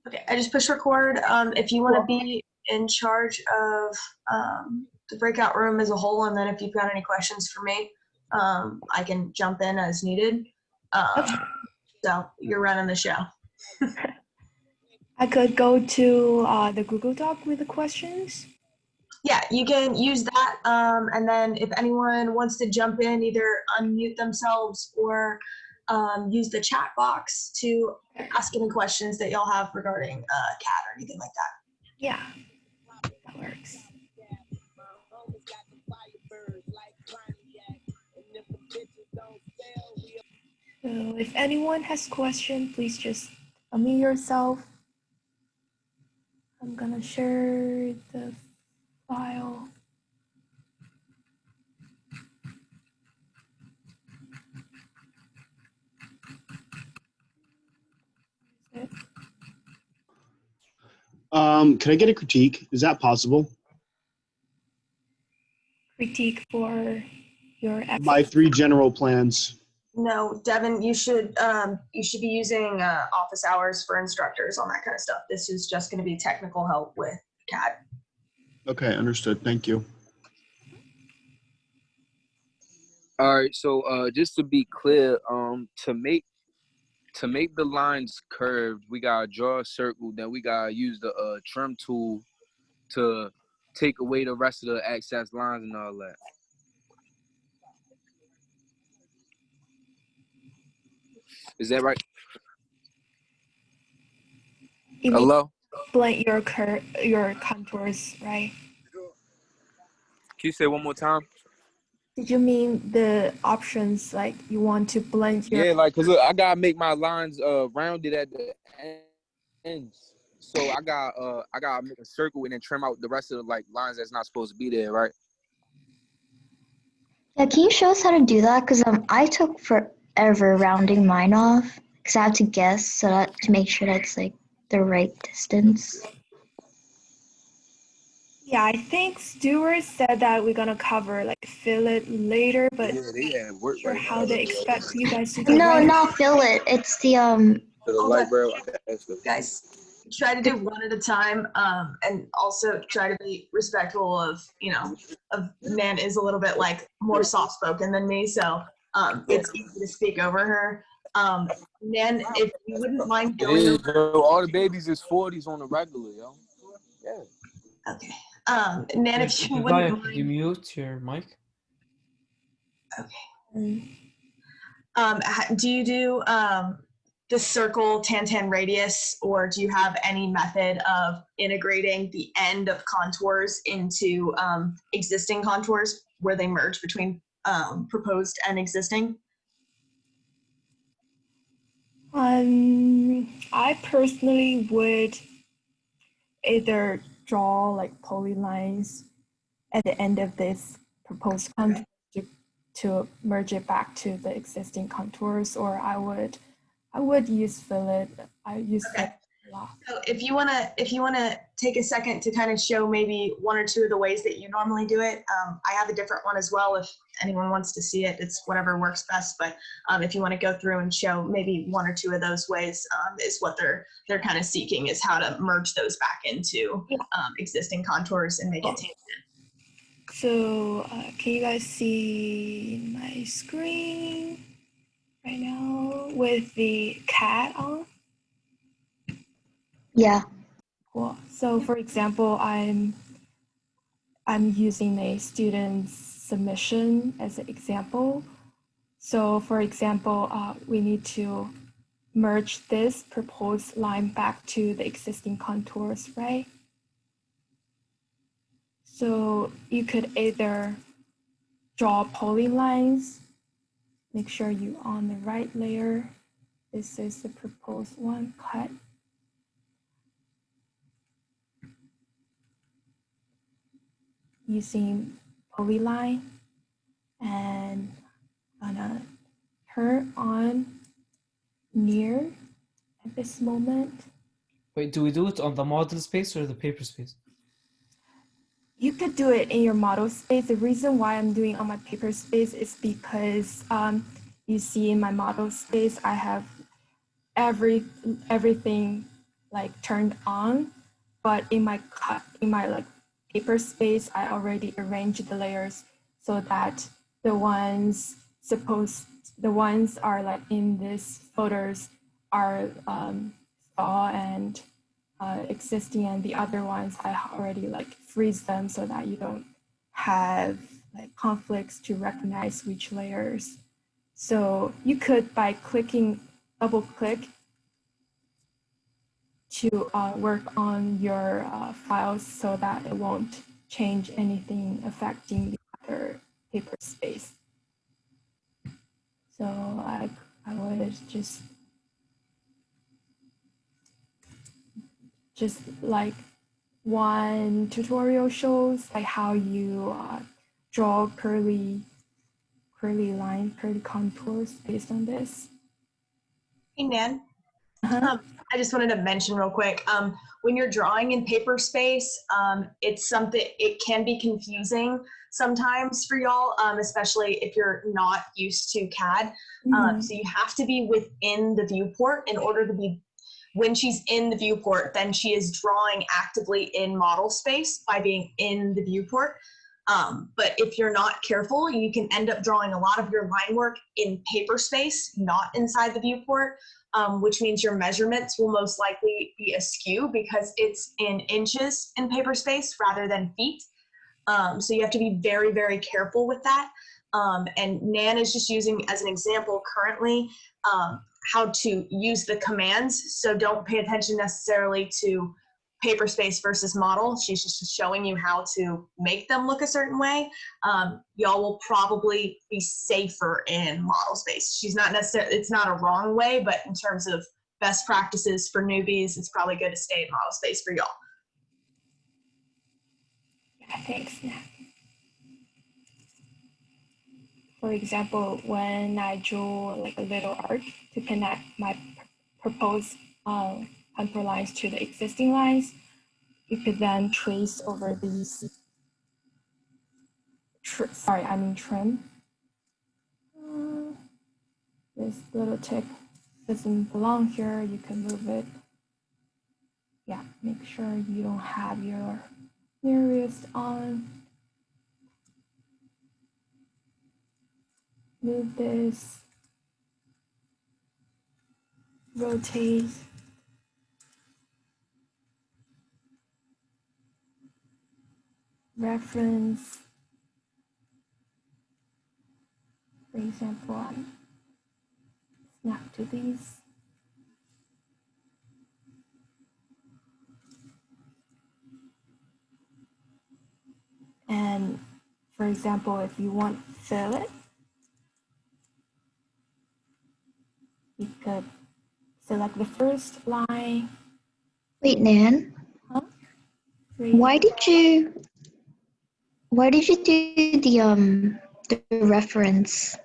Okay, I just pushed record. If you want to Cool. be in charge of the breakout room as a whole, and then if you've got any questions for me, I can jump in as needed. Okay. So you're running the show. I could go to the Google Doc with the questions. Yeah, you can use that. And then if anyone wants to jump in, either unmute themselves or use the chat box to ask any questions that y'all have regarding CAD or anything like that. Yeah, that works. So if anyone has questions, please just unmute yourself. I'm gonna share the file. Can I get a critique? Is that possible? Critique for your My 3 general plans. No, Devin, you should be using office hours for instructors on that kind of stuff. This is just going to be technical help with CAD. Okay, understood. Thank you. All right, so just to be clear, to make the lines curved, we gotta draw a circle. Then we gotta use the trim tool to take away the rest of the excess lines and all that. Is that right? You mean Hello? blend your contours, right? Can you say one more time? Did you mean the options like you want to blend your? Yeah, like, cause look, I gotta make my lines rounded at the ends. So I gotta make a circle and then trim out the rest of the like lines that's not supposed to be there, right? Yeah, can you show us how to do that? Because I took forever rounding mine off because I have to guess to make sure that's like the right distance. Yeah, I think Stuart said that we're gonna cover like fillet later, but Yeah, they at work sure right how now. they expect you guys to do. No, Right? not fillet. It's the To the Hold light on. rail. Guys, try to do one at a time, and also try to be respectful of Nan is a little bit like more soft spoken than me, so it's easy to speak over her. Nan, if you wouldn't mind It going is, over. bro. All the babies is 40s on the regular, yo. Yeah. Okay. Nan, if you Desire, wouldn't could you mind. mute your mic? Okay. Do you do the circle tan radius, or do you have any method of integrating the end of contours into existing contours where they merge between proposed and existing? I personally would either draw like polylines at the end of this proposed contour to merge it back to the existing contours, or I would use fillet. I use fillet a lot. So if you wanna take a second to kind of show maybe one or two of the ways that you normally do it, I have a different one as well. If anyone wants to see it, it's whatever works best. But if you want to go through and show maybe one or two of those ways, is what they're kind of seeking, is how to merge those back into existing contours and make it tangent. So can you guys see my screen right now with the cat on? yeah. Cool. So for example, I'm using a student's submission as an example. So for example, we need to merge this proposed line back to the existing contours, right? So you could either draw polylines, make sure you're on the right layer. This is the proposed one, cut. Using polyline, and I'm gonna turn on near at this moment. Wait, do we do it on the model space or the paper space? You could do it in your model space. The reason why I'm doing on my paper space is because you see in my model space, I have everything like turned on, but in my like paper space, I already arranged the layers so that the ones are like in these folders are thaw and existing, and the other ones I already like freeze them so that you don't have like conflicts to recognize which layers. So you could, by double click to work on your files so that it won't change anything affecting the other paper space. So I would just like one tutorial shows like how you draw curly line, curly contours based on this. Hey, Nan. Uh-huh. I just wanted to mention real quick, when you're drawing in paper space, it can be confusing sometimes for y'all, especially if you're not used to CAD. So you have to be within the viewport in order to be, when she's in the viewport, then she is drawing actively in model space by being in the viewport. But if you're not careful, you can end up drawing a lot of your line work in paper space, not inside the viewport. Which means your measurements will most likely be askew because it's in inches in paper space rather than feet. So you have to be very, very careful with that. And Nan is just using as an example currently how to use the commands. So don't pay attention necessarily to paper space versus model. She's just showing you how to make them look a certain way. Y'all will probably be safer in model space. She's not necessarily, it's not a wrong way, but in terms of best practices for newbies, it's probably good to stay in model space for y'all. Yeah, thanks. For example, when I draw like a little arc to connect my proposed contour lines to the existing lines, you could then trace over these, trim. This little tip doesn't belong here, you can move it. Yeah, make sure you don't have your nearest on. Move this, rotate. Reference. For example, I snap to these. And for example, if you want fillet, you could select the first line. Wait, Nan, Huh? why did you do the reference?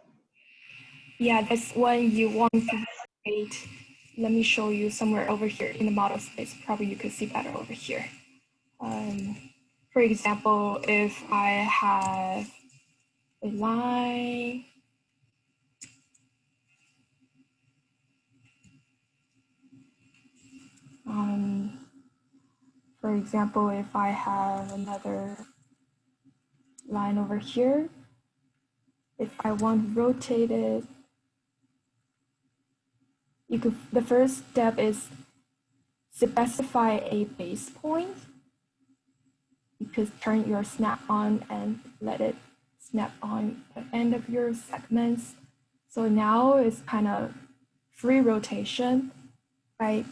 Yeah, that's when you want to create. Let me show you somewhere over here in the model space. Probably you could see better over here. For example, if I have a line, for example, if I have another line over here, if I want to rotate it, the first step is specify a base point. You could turn your snap on and let it snap on the end of your segments. So now it's kind of free rotation by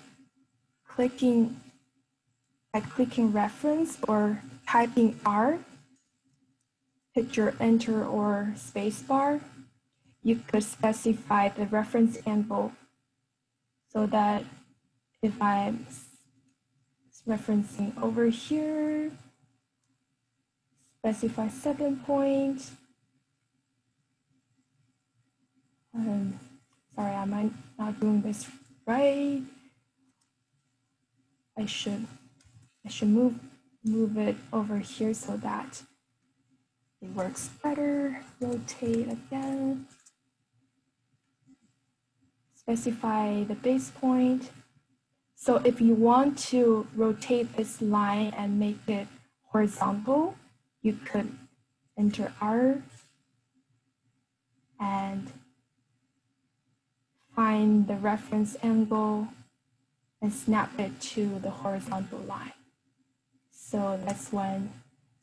clicking reference or typing R, hit your enter or space bar. You could specify the reference angle so that if I'm referencing over here, specify 7 point. Sorry, I might not doing this right. I should move it over here so that it works better. Rotate again. Specify the base point. So if you want to rotate this line and make it horizontal, you could enter R and find the reference angle and snap it to the horizontal line. So that's when,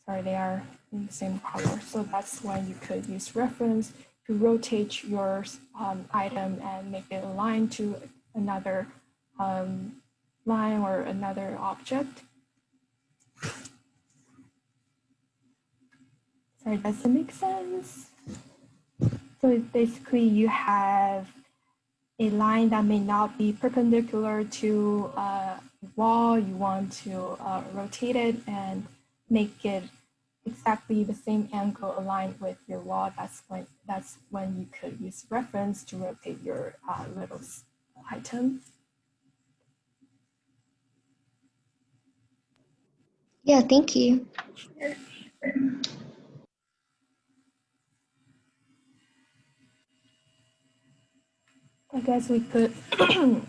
sorry, they are in the same color. So that's when you could use reference to rotate your item and make it align to another line or another object. Sorry, does that make sense? So basically you have a line that may not be perpendicular to a wall. You want to rotate it and make it exactly the same angle aligned with your wall. That's when you could use reference to rotate your little item. Yeah, thank you. I guess we could, sorry,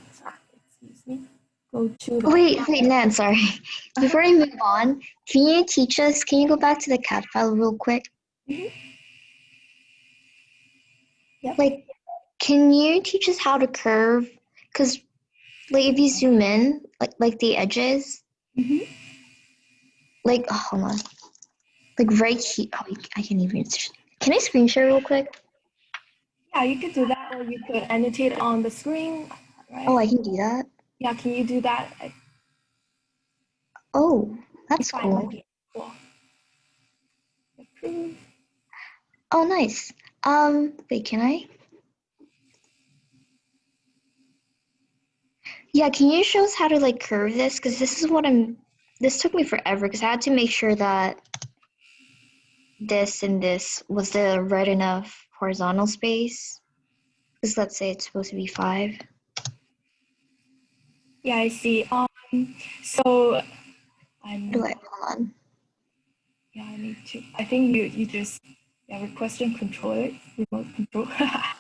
excuse me, go to the. Wait, Nan, sorry. Before we move on, can you go back to the CAD file real quick? Yep. Like, can you teach us how to curve? Because, like, if you zoom in, like the edges, like, oh, hold on. Like, right here, oh, I can't even, can I screen share real quick? Yeah, you could do that, or you could annotate on the screen. Right? Oh, I can do that? Yeah, can you do that? Oh, that's Fine. cool. Okay, cool. Approve. Oh, nice. Wait, can I? Yeah, can you show us how to like curve this? Because this took me forever because I had to make sure that this and this was the right enough horizontal space. Because let's say it's supposed to be 5. Yeah, I see. So Hold on. yeah, I need to. I think you just request and control it, remote control I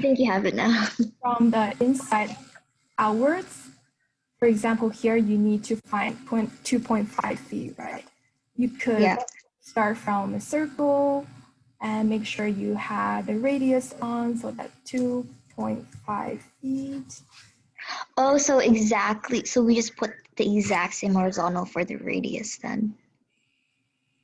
think you have it now. from the inside outwards. For example, here you need to find 2.5 feet, right? You could Yeah. start from a circle and make sure you have the radius on, so that 2.5 feet. Oh, so exactly. So we just put the exact same horizontal for the radius then.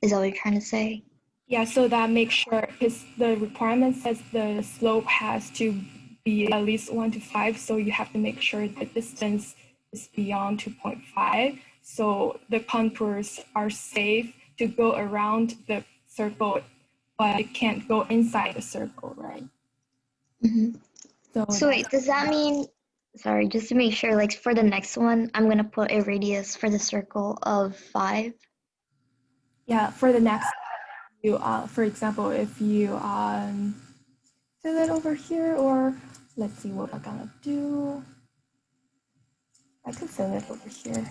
Is that what you're trying to say? Yeah, so that makes sure, because the requirement says the slope has to be at least 1 to 5, so you have to make sure the distance is beyond 2.5. So the contours are safe to go around the circle, but it can't go inside the circle, right? So wait, does that mean, sorry, just to make sure, like for the next one, I'm going to put a radius for the circle of 5? Yeah, for the next, you, for example, if you fill it over here, or let's see what I'm gonna do. I could fill it over here.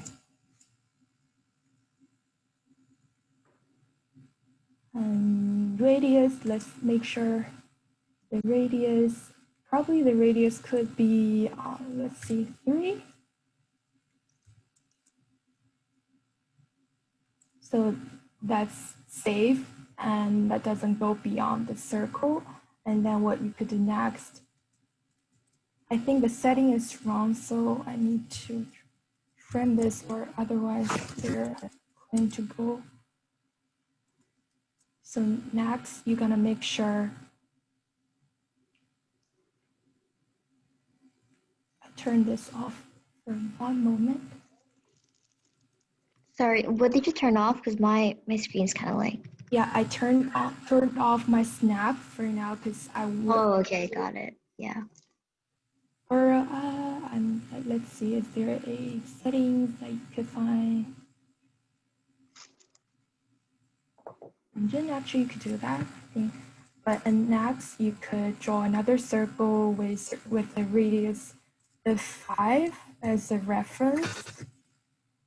Radius, let's make sure the radius, probably the radius could be, let's see, 3. So that's safe and that doesn't go beyond the circle. And then what you could do next, I think the setting is wrong, so I need to trim this, or otherwise they're going to go. So next, you're gonna make sure I turn this off for 1 moment. Sorry, what did you turn off? Because my screen's kind of like. Yeah, I turned off my snap for now because I would. Oh, okay, got it. Yeah. Or let's see, is there a settings that you could find? And then actually you could do that, I think. But and next you could draw another circle with a radius of 5 as a reference,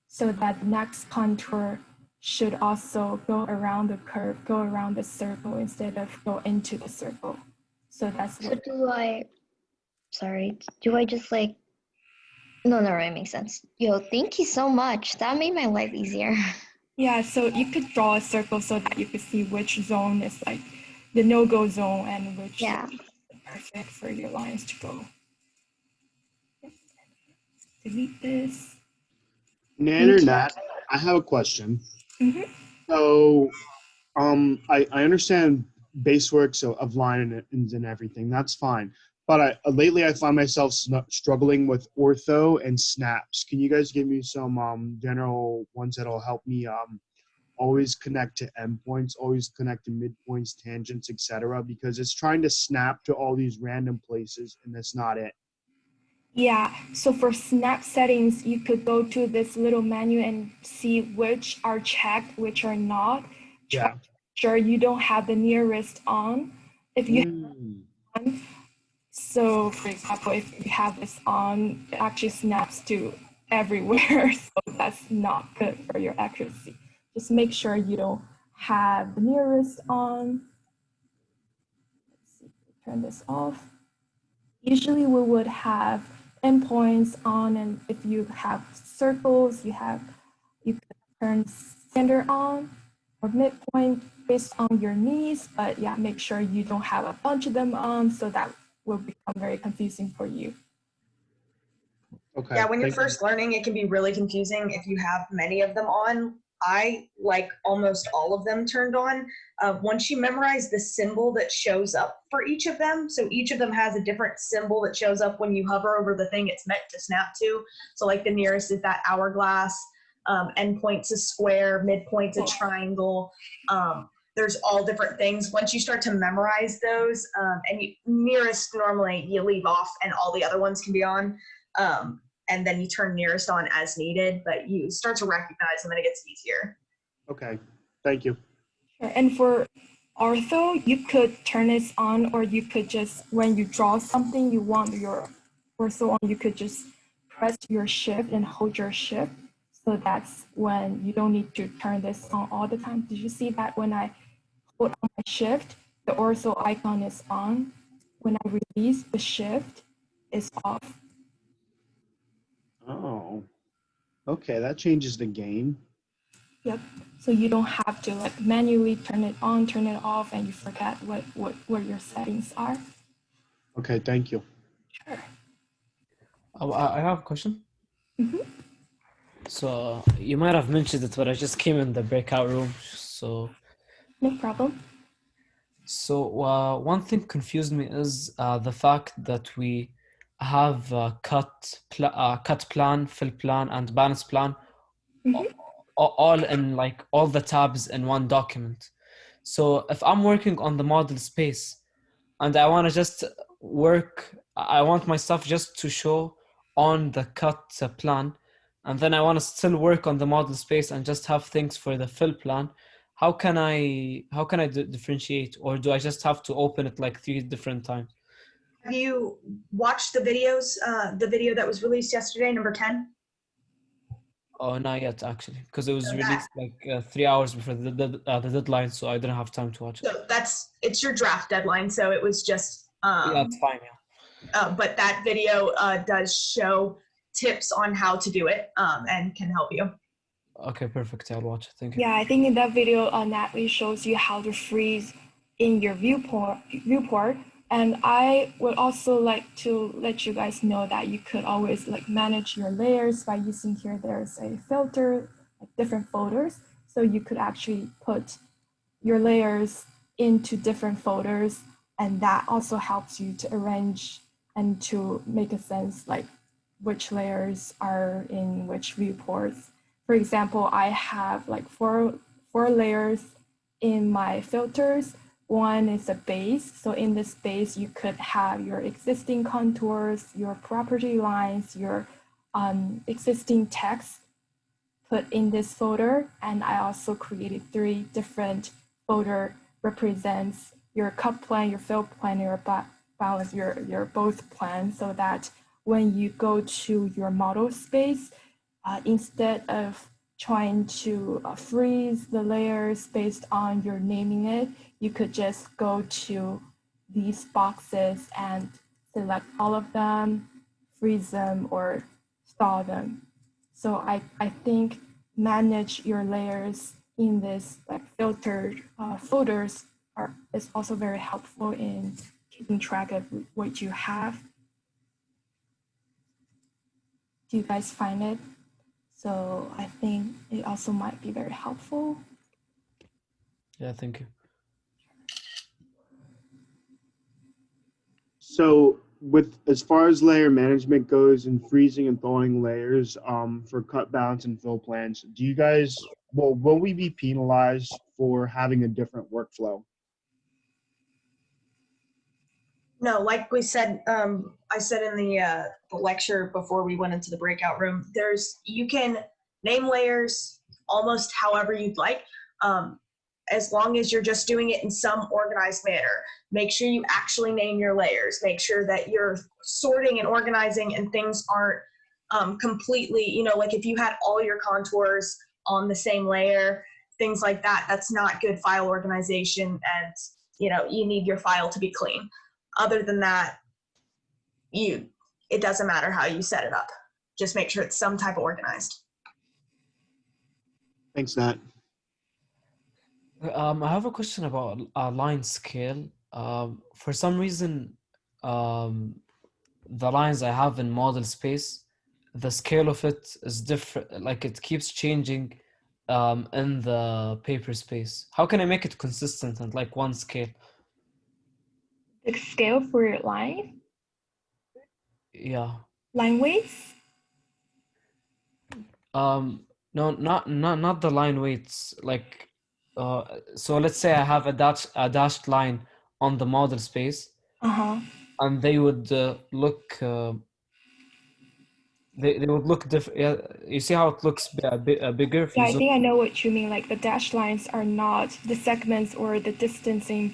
so that the next contour should also go around the curve, go around the circle instead of go into the circle. So that's So what. do I just like No, no, right, makes sense. Yo, thank you so much. That made my life easier. Yeah, so you could draw a circle so that you could see which zone is like the no-go zone and which Yeah. zone is perfect for your lines to go. Delete this. Nan or Nat, I have a question. Mhm. So, I understand base work, so of line and everything. That's fine. But lately I find myself struggling with ortho and snaps. Can you guys give me some general ones that'll help me always connect to endpoints, always connect to midpoints, tangents, etc. Because it's trying to snap to all these random places, and that's not it. Yeah, so for snap settings, you could go to this little menu and see which are checked, which are not. Try Yeah. to make sure you don't have the nearest on. If you Mm. have on, so for example, if you have this on, it actually snaps to everywhere. So that's not good for your accuracy. Just make sure you don't have the nearest on. Let's see, turn this off. Usually we would have endpoints on, and if you have circles, you could turn center on or midpoint based on your needs. But yeah, make sure you don't have a bunch of them on, so that will become very confusing for you. Okay. Yeah, when you're Thank you. first learning, it can be really confusing if you have many of them on. I like almost all of them turned on. Once you memorize the symbol that shows up for each of them, so each of them has a different symbol that shows up when you hover over the thing it's meant to snap to. So like the nearest is that hourglass, endpoint's a square, midpoint's a triangle. There's all different things. Once you start to memorize those, and nearest normally you leave off and all the other ones can be on. And then you turn nearest on as needed, but you start to recognize them and it gets easier. Okay. Thank you. Sure. And for ortho, you could turn this on, or you could just, when you draw something you want your ortho on, you could just press your shift and hold your shift. So that's when you don't need to turn this on all the time. Did you see that when I hold on my shift, the ortho icon is on? When I release the shift, is off. Oh. Okay, that changes the game. Yep. So you don't have to like manually turn it on, turn it off, and you forget what your settings are. Okay, thank you. Sure. I have a question. Mhm. So you might have mentioned it, but I just came in the breakout room. No problem. So one thing confused me is the fact that we have cut plan, fill plan, and balance plan Mhm. all in like all the tabs in one document. So if I'm working on the model space and I want to just I want my stuff just to show on the cut plan, and then I want to still work on the model space and just have things for the fill plan. How can I differentiate, or do I just have to open it like 3 different times? Have you watched the videos, the video that was released yesterday, number 10? Oh, not yet actually, because it was So released like 3 hours before the deadline, so I didn't have time to watch it. it's your draft deadline. So it was just, Yeah, it's fine. Yeah. but that video does show tips on how to do it and can help you. Okay, perfect. I'll watch it. Thank you. Yeah, I think in that video, Natalie shows you how to freeze in your viewport. And I would also like to let you guys know that you could always like manage your layers by using here. There's a filter, like different folders. So you could actually put your layers into different folders, and that also helps you to arrange and to make a sense like which layers are in which viewports. For example, I have like four layers in my filters. One is a base. So in this base, you could have your existing contours, your property lines, your existing text put in this folder. And I also created 3 different folder represents your cut plan, your fill plan, your balance, your both plan, so that when you go to your model space, instead of trying to freeze the layers based on your naming it, you could just go to these boxes and select all of them, freeze them, or install them. So I think manage your layers in this like filtered folders is also very helpful in keeping track of what you have. Do you guys find it? So I think it also might be very helpful. Yeah, thank you. So with as far as layer management goes and freezing and thawing layers for cut bounce and fill plans, do you guys will we be penalized for having a different workflow? No, like we said, I said in the lecture before we went into the breakout room, you can name layers almost however you'd like, as long as you're just doing it in some organized manner. Make sure you actually name your layers. Make sure that you're sorting and organizing and things aren't completely, like if you had all your contours on the same layer, things like that, that's not good file organization, and you need your file to be clean. Other than that, it doesn't matter how you set it up. Just make sure it's some type of organized. Thanks, Nat. I have a question about line scale. For some reason, the lines I have in model space, the scale of it is different. Like it keeps changing in the paper space. How can I make it consistent and like one scale? The scale for your line Yeah. weights. No, not the line weights. Like, so let's say I have a dashed line on the model space, and they would look. They would look different. Yeah, you see how it looks bigger if Yeah, you I zoom. think I know what you mean. Like the dashed lines are not the segments or the distancing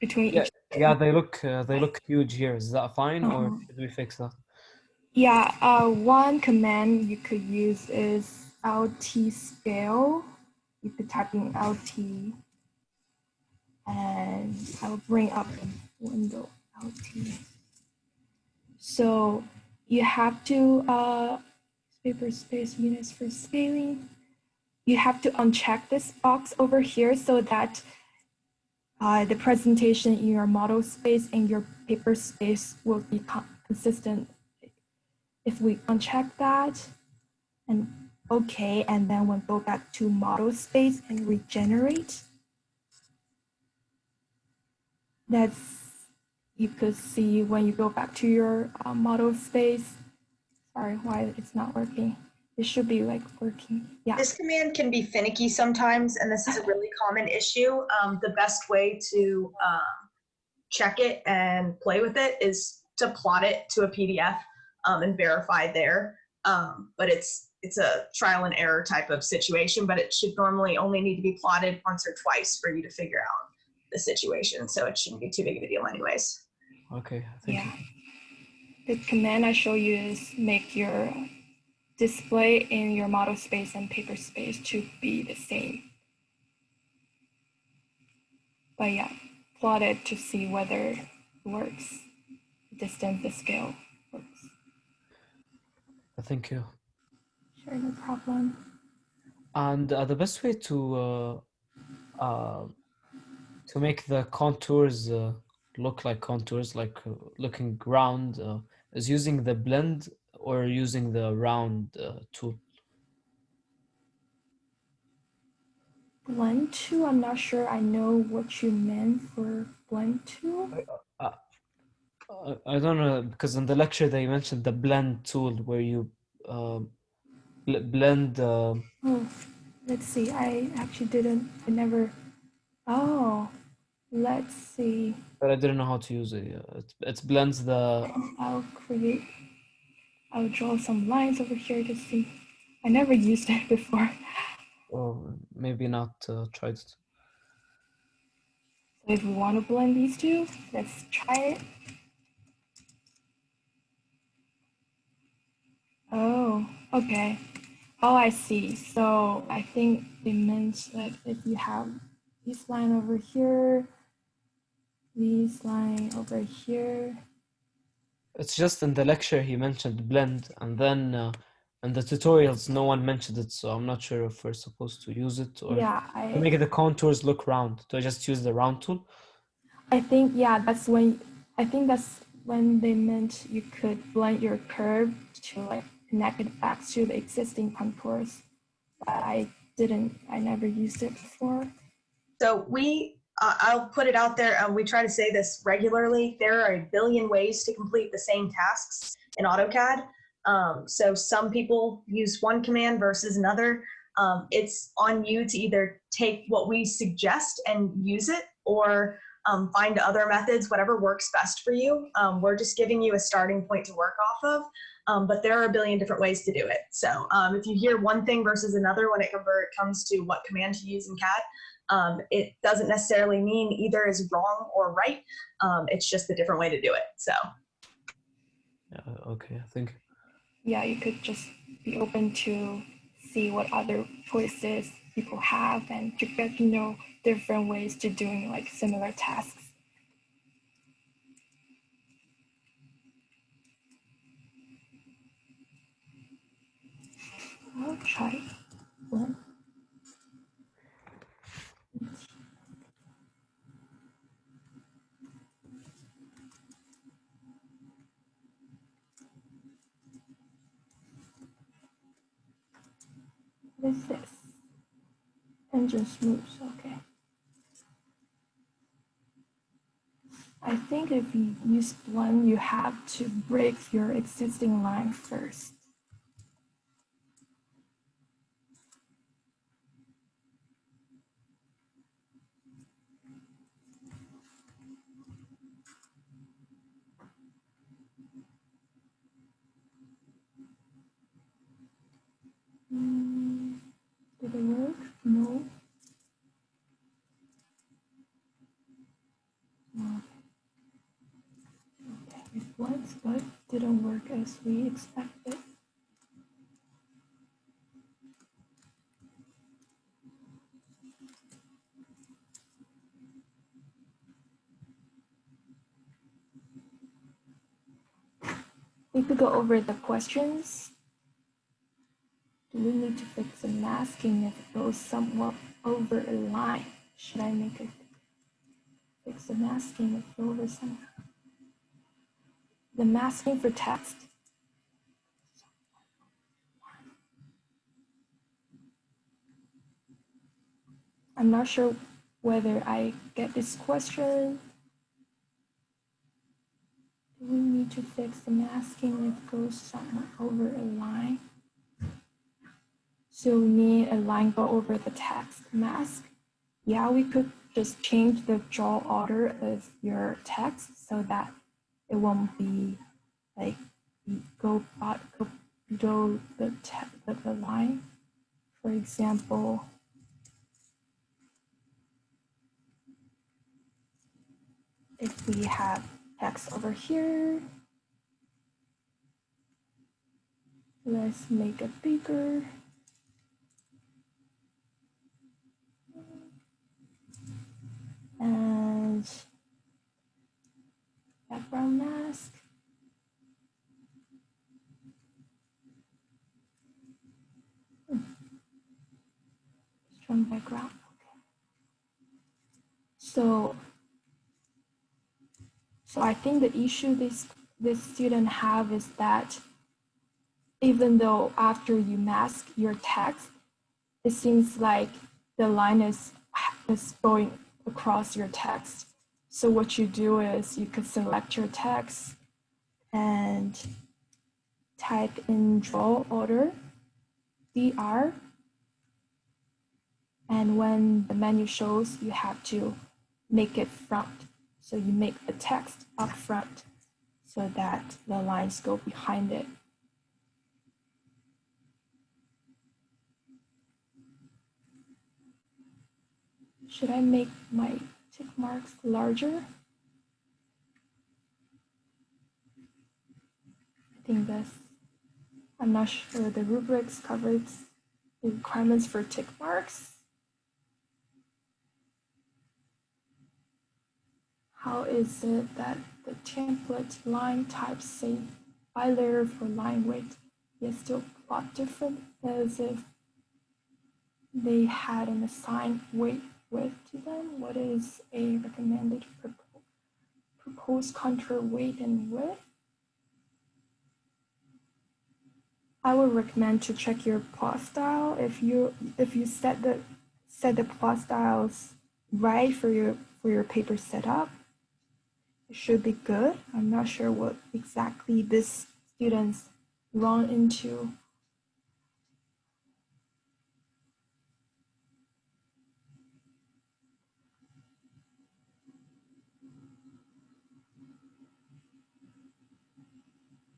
between Yeah, each. yeah, they look huge here. Is that fine, or should we fix that? Yeah, one command you could use is LT scale. You could type in LT, and I'll bring up the window LT. So you have to paper space units for scaling. You have to uncheck this box over here so that the presentation in your model space and your paper space will be consistent. If we uncheck that and okay, and then we'll go back to model space and regenerate, that's, you could see when you go back to your model space. Sorry, why it's not working. It should be like working. Yeah. This command can be finicky sometimes, and this is a really common issue. The best way to check it and play with it is to plot it to a PDF and verify there. But it's a trial and error type of situation, but it should normally only need to be plotted once or twice for you to figure out the situation. So it shouldn't be too big of a deal anyways. Okay, thank you. The command I show you is make your display in your model space and paper space to be the same. But yeah, plot it to see whether it works. Distance, the scale works. Thank you. Sure, no problem. And the best way to make the contours look like contours, like looking round, is using the blend or using the round tool. Blend tool, I'm not sure I know what you meant for blend tool. I don't know, because in the lecture they mentioned the blend tool where you blend. Oh, let's see. I actually didn't. I never. Oh, let's see. But I didn't know how to use it. It blends the. I'll create. I'll draw some lines over here to see. I never used it before. Or maybe not tried it. So if we want to blend these two, let's try it. Oh, okay. Oh, I see. So I think it meant that if you have this line over here, this line over here. It's just in the lecture he mentioned blend, and then in the tutorials no one mentioned it, so I'm not sure if we're supposed to use it or Yeah, to make the contours look round. Do I just use the round tool? I think, yeah, that's when they meant you could blend your curve to like connect it back to the existing contours. But I never used it before. So I'll put it out there. We try to say this regularly. There are a billion ways to complete the same tasks in AutoCAD. So some people use one command versus another. It's on you to either take what we suggest and use it, or find other methods, whatever works best for you. We're just giving you a starting point to work off of, but there are a billion different ways to do it. So if you hear one thing versus another when it comes to what command to use in CAD, it doesn't necessarily mean either is wrong or right. It's just a different way to do it. So. Okay, I think. Yeah, you could just be open to see what other choices people have and to get to know different ways to doing like similar tasks. I'll try one. What is this? Engine smooths, okay. I think if you use blend, you have to break your existing line first. Did it work? No. Okay, it was, but didn't work as we expected. We could go over the questions. Do we need to fix the masking if it goes somewhat over a line? Should I make it fix the masking if it goes over some? The masking for text. I'm not sure whether I get this question. Do we need to fix the masking if it goes somewhat over a line? So we need a line go over the text mask. Yeah, we could just change the draw order of your text so that it won't be like go below the line. For example, if we have text over here, let's make it bigger. And background mask. Strong background. Okay. So I think the issue this student have is that even though after you mask your text, it seems like the line is going across your text. So what you do is you could select your text and type in draw order, DR. And when the menu shows, you have to make it front. So you make the text up front so that the lines go behind it. Should I make my tick marks larger? I think I'm not sure the rubrics covers the requirements for tick marks. how is it that the template line types say bilayer for line weight is still plot different as if they had an assigned weight width to them? What is a recommended proposed contour weight and width? I would recommend to check your plot style. If you set the plot styles right for your paper setup, it should be good. I'm not sure what exactly this students run into.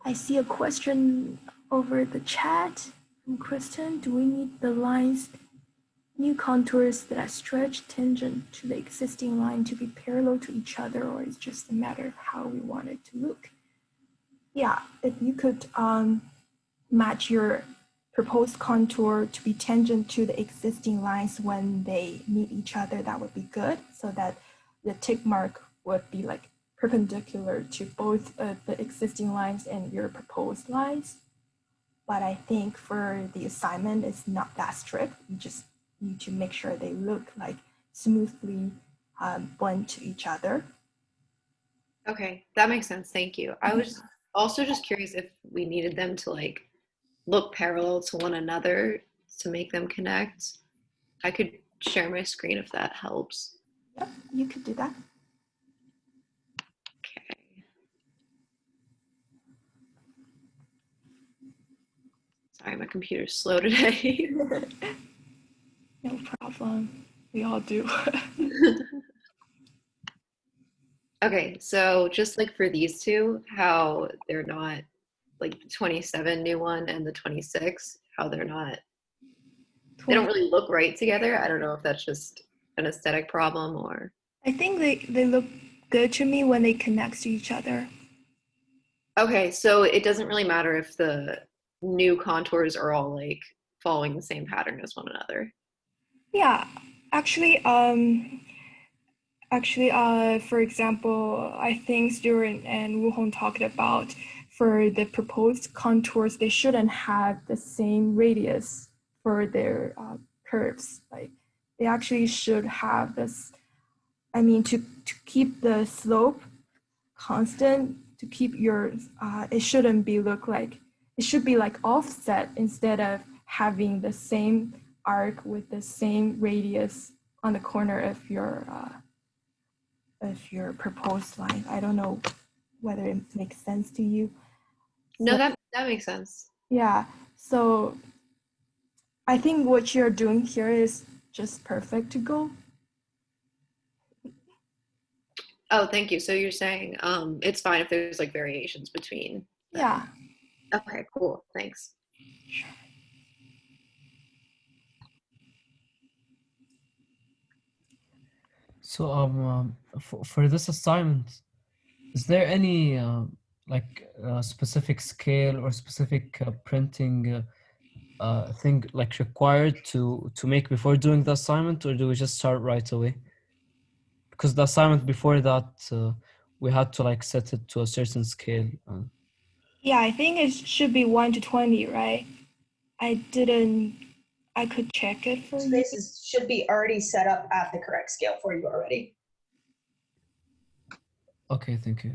I see a question over the chat from Kristen. Do we need the lines, new contours that are stretched tangent to the existing line to be parallel to each other, or is it just a matter of how we want it to look? Yeah, if you could match your proposed contour to be tangent to the existing lines when they meet each other, that would be good, so that the tick mark would be like perpendicular to both the existing lines and your proposed lines. But I think for the assignment, it's not that strict. You just need to make sure they look like smoothly blend to each other. Okay, that makes sense. Thank you. I was also just curious if we needed them to like look parallel to one another to make them connect. I could share my screen if that helps. Yep, you could do that. Okay. Sorry, my computer's slow today. No problem. We all do. Okay, so just like for these two, how they're not like the 27 new one and the 26, how they're not, they don't really look right together. I don't know if that's just an aesthetic problem or. I think they look good to me when they connect to each other. Okay, so it doesn't really matter if the new contours are all like following the same pattern as one another. Yeah, actually, for example, I think Stuart and Wu Hong talked about for the proposed contours, they shouldn't have the same radius for their curves. Like they actually should have this. I mean, to keep the slope constant, to keep your, it shouldn't be look like, it should be like offset instead of having the same arc with the same radius on the corner of your proposed line. I don't know whether it makes sense to you. No, So, that makes sense. yeah, so I think what you're doing here is just perfect to go. Oh, thank you. So you're saying it's fine if there's like variations between them. Yeah. Okay, cool. Thanks. So for this assignment, is there any like specific scale or specific printing thing like required to make before doing the assignment, or do we just start right away? Because the assignment before that we had to like set it to a certain scale. Yeah, I think it should be 1 to 20, right? I could check it for you. Spaces should be already set up at the correct scale for you already. Okay, thank you.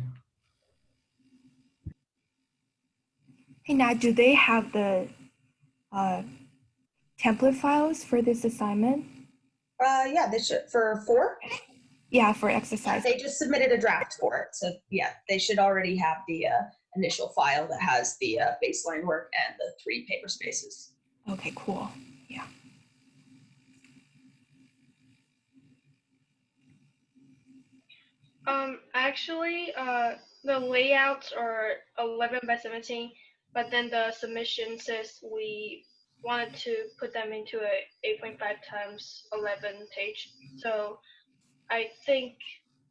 Hey, Nat, do they have the template files for this assignment? Yeah, they should, for 4? Yeah, for exercise. They just submitted a draft for it. So yeah, they should already have the initial file that has the baseline work and the 3 paper spaces. Okay, cool. Yeah. Actually, the layouts are 11 by 17, but then the submission says we wanted to put them into a 8.5 times 11 page. So I think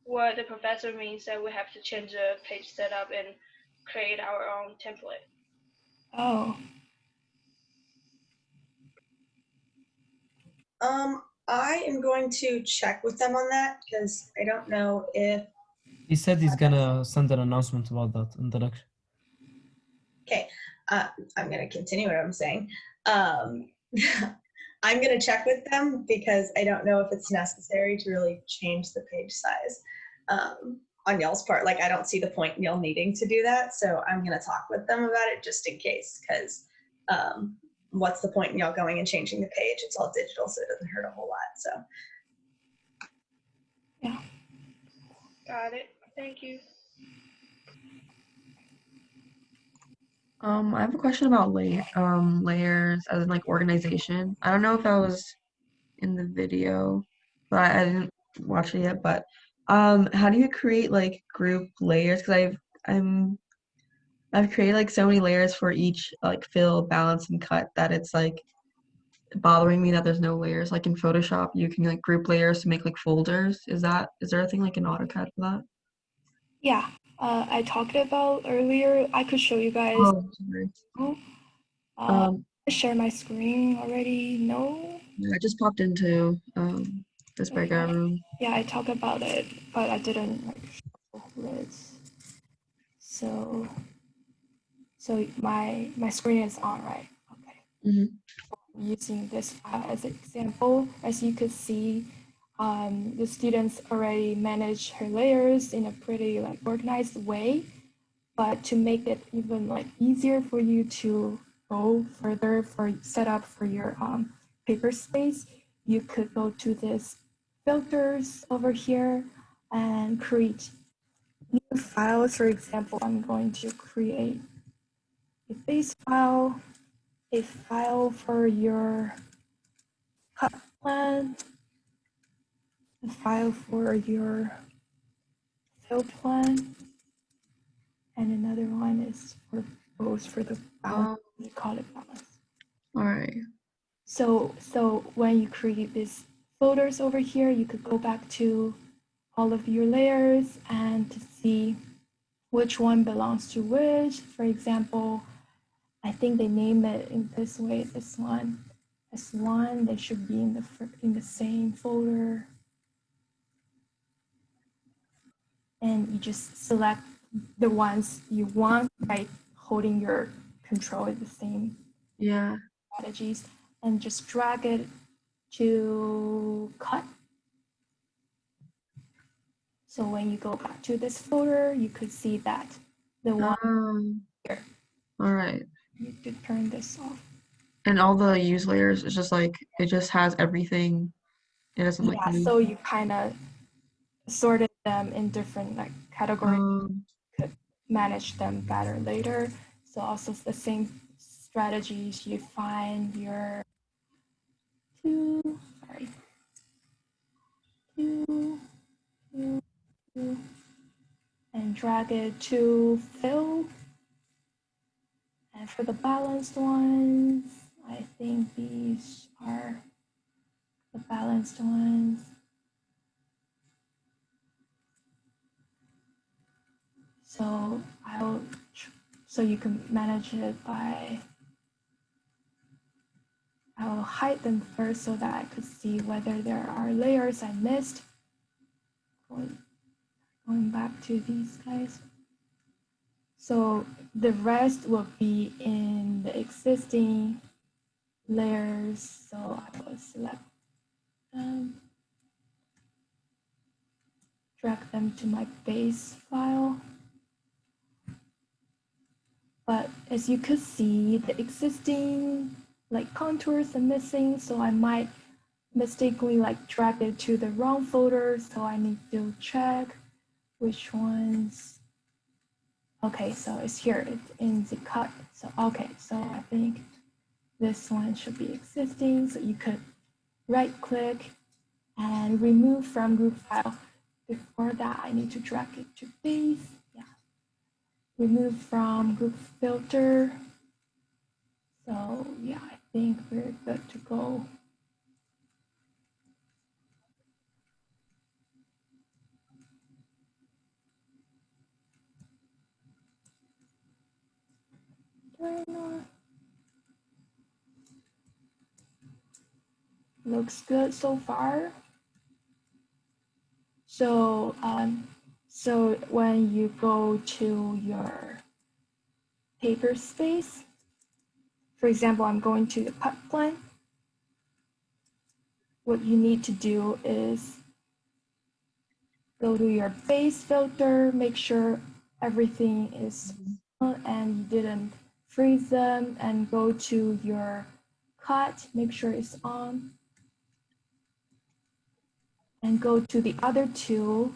what the professor means that we have to change the page setup and create our own template. Oh, I am going to check with them on that because I don't know if He said he's gonna send an announcement about that in the lecture. Okay, I'm going to continue what I'm saying. I'm going to check with them because I don't know if it's necessary to really change the page size on y'all's part. Like, I don't see the point in y'all needing to do that. So I'm going to talk with them about it just in case, because what's the point in y'all going and changing the page? It's all digital, so it doesn't hurt a whole lot. So. Yeah. Got it. Thank you. I have a question about layers as in like organization. I don't know if that was in the video, but I didn't watch it yet. But how do you create like group layers? Because I've created like so many layers for each like fill, balance, and cut that it's like bothering me that there's no layers. Like in Photoshop, you can like group layers to make like folders. Is there a thing like in AutoCAD for that? Yeah. I talked about earlier. I could show you guys. Oh, sorry. I share my screen already. No. Yeah, I just popped into this breakout room. Yeah, I talked about it, but I didn't like show lids. So my screen is on, right? Okay. Mm-hmm. Using this file as an example, as you could see, the students already manage her layers in a pretty like organized way. But to make it even like easier for you to go further for setup for your paper space, you could go to this filters over here and create new files. For example, I'm going to create a base file, a file for your cut plan, a file for your fill plan, and another one is for both for the balance. We call it balance. All right. So when you create these folders over here, you could go back to all of your layers and to see which one belongs to which. For example, I think they name it in this way. This one, S1, they should be in the same folder. And you just select the ones you want by holding your control at the same strategies, and just drag it to cut. So when you go back to this folder, you could see that the one here. All right. You could turn this off. And all the use layers is just like it just has everything. It doesn't like move. So you kind of sorted them in different like categories. Could manage them better later. So also the same strategies. You find your two, and drag it to fill. And for the balanced ones, I think these are the balanced ones. So you can manage it by, I'll hide them first so that I could see whether there are layers I missed. Going back to these guys. So the rest will be in the existing layers. So I will select them, drag them to my base file. But as you could see, the existing like contours are missing, so I might mistakenly like drag it to the wrong folder. So I need to check which ones. Okay, so it's here, it's in the cut. So okay, so I think this one should be existing. So you could right click and remove from group file. Before that, I need to drag it to base. Yeah. Remove from group filter. So yeah, I think we're good to go. Looks good so far. So So when you go to your paper space, for example, I'm going to the cut plan. What you need to do is go to your base filter, make sure everything is on and you didn't freeze them, and go to your cut, make sure it's on, and go to the other two,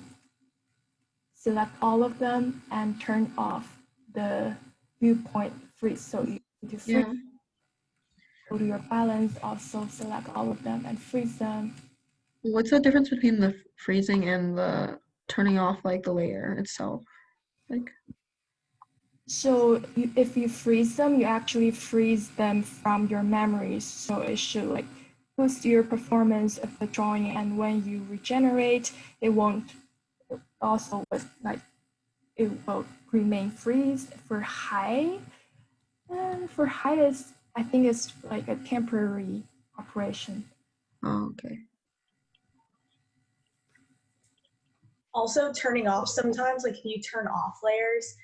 select all of them and turn off the viewpoint freeze. So you need to freeze, Yeah. go to your balance, also select all of them and freeze them. What's the difference between the freezing and the turning off like the layer itself? Like, So if you freeze them, you actually freeze them from your memories. So it should like boost your performance of the drawing. And when you regenerate, it won't also like it will remain freeze for high. And for high, is I think it's like a temporary operation. oh, okay. Also, turning off sometimes, like if you turn off layers,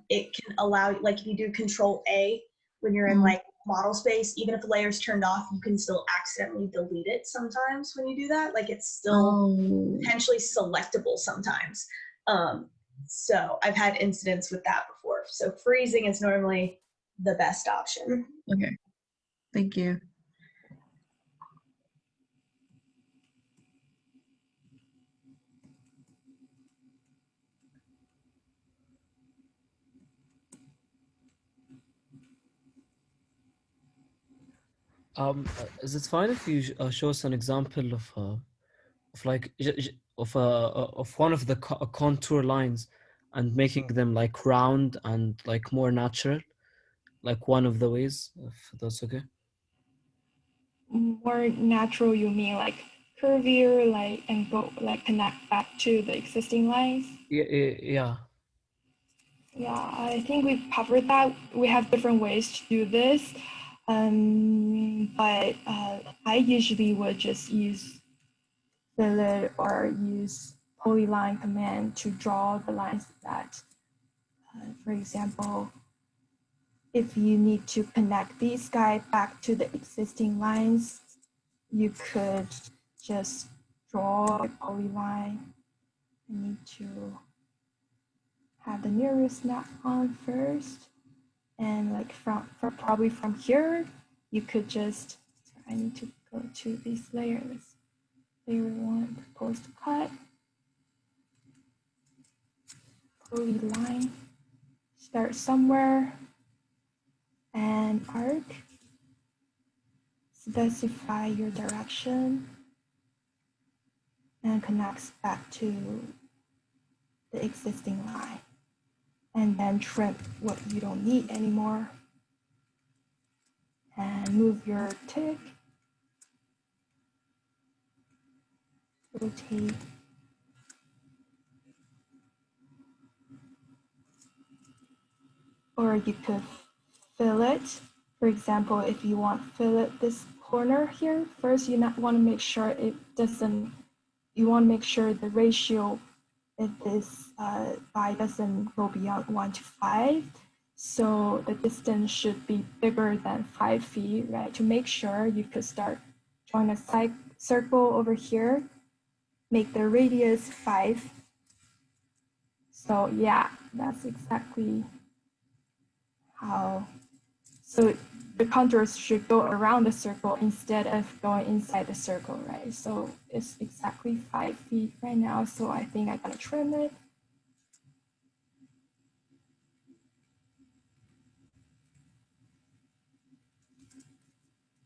it can allow, like if you do Control A when you're in like model space, even if the layer's turned off, you can still accidentally delete it sometimes when you do that. Like it's still potentially selectable sometimes. So I've had incidents with that before. So freezing is normally the best option. Okay. Thank you. Is it fine if you show us an example of like of one of the contour lines and making them like round and like more natural, like one of the ways, if that's okay? More natural, you mean like curvier, like and go like connect back to the existing lines? Yeah. Yeah, I think we've covered that. We have different ways to do this. But I usually would just use fillet or use polyline command to draw the lines that, for example, if you need to connect these guys back to the existing lines, you could just draw a polyline. I need to have the nearest map on first. And like from probably from here, you could just, I need to go to these layers. Layer one, proposed cut, polyline, start somewhere, and arc. Specify your direction and connects back to the existing line. And then trim what you don't need anymore. And move your tick, rotate. Or you could fill it. For example, if you want fillet this corner here, first you want to make sure it doesn't, you want to make sure the ratio of this eye doesn't go beyond 1 to 5. So the distance should be bigger than 5 feet, right? To make sure, you could start drawing a circle over here, make the radius 5. So yeah, that's exactly how. So the contours should go around the circle instead of going inside the circle, right? So it's exactly 5 feet right now. So I think I'm gonna trim it.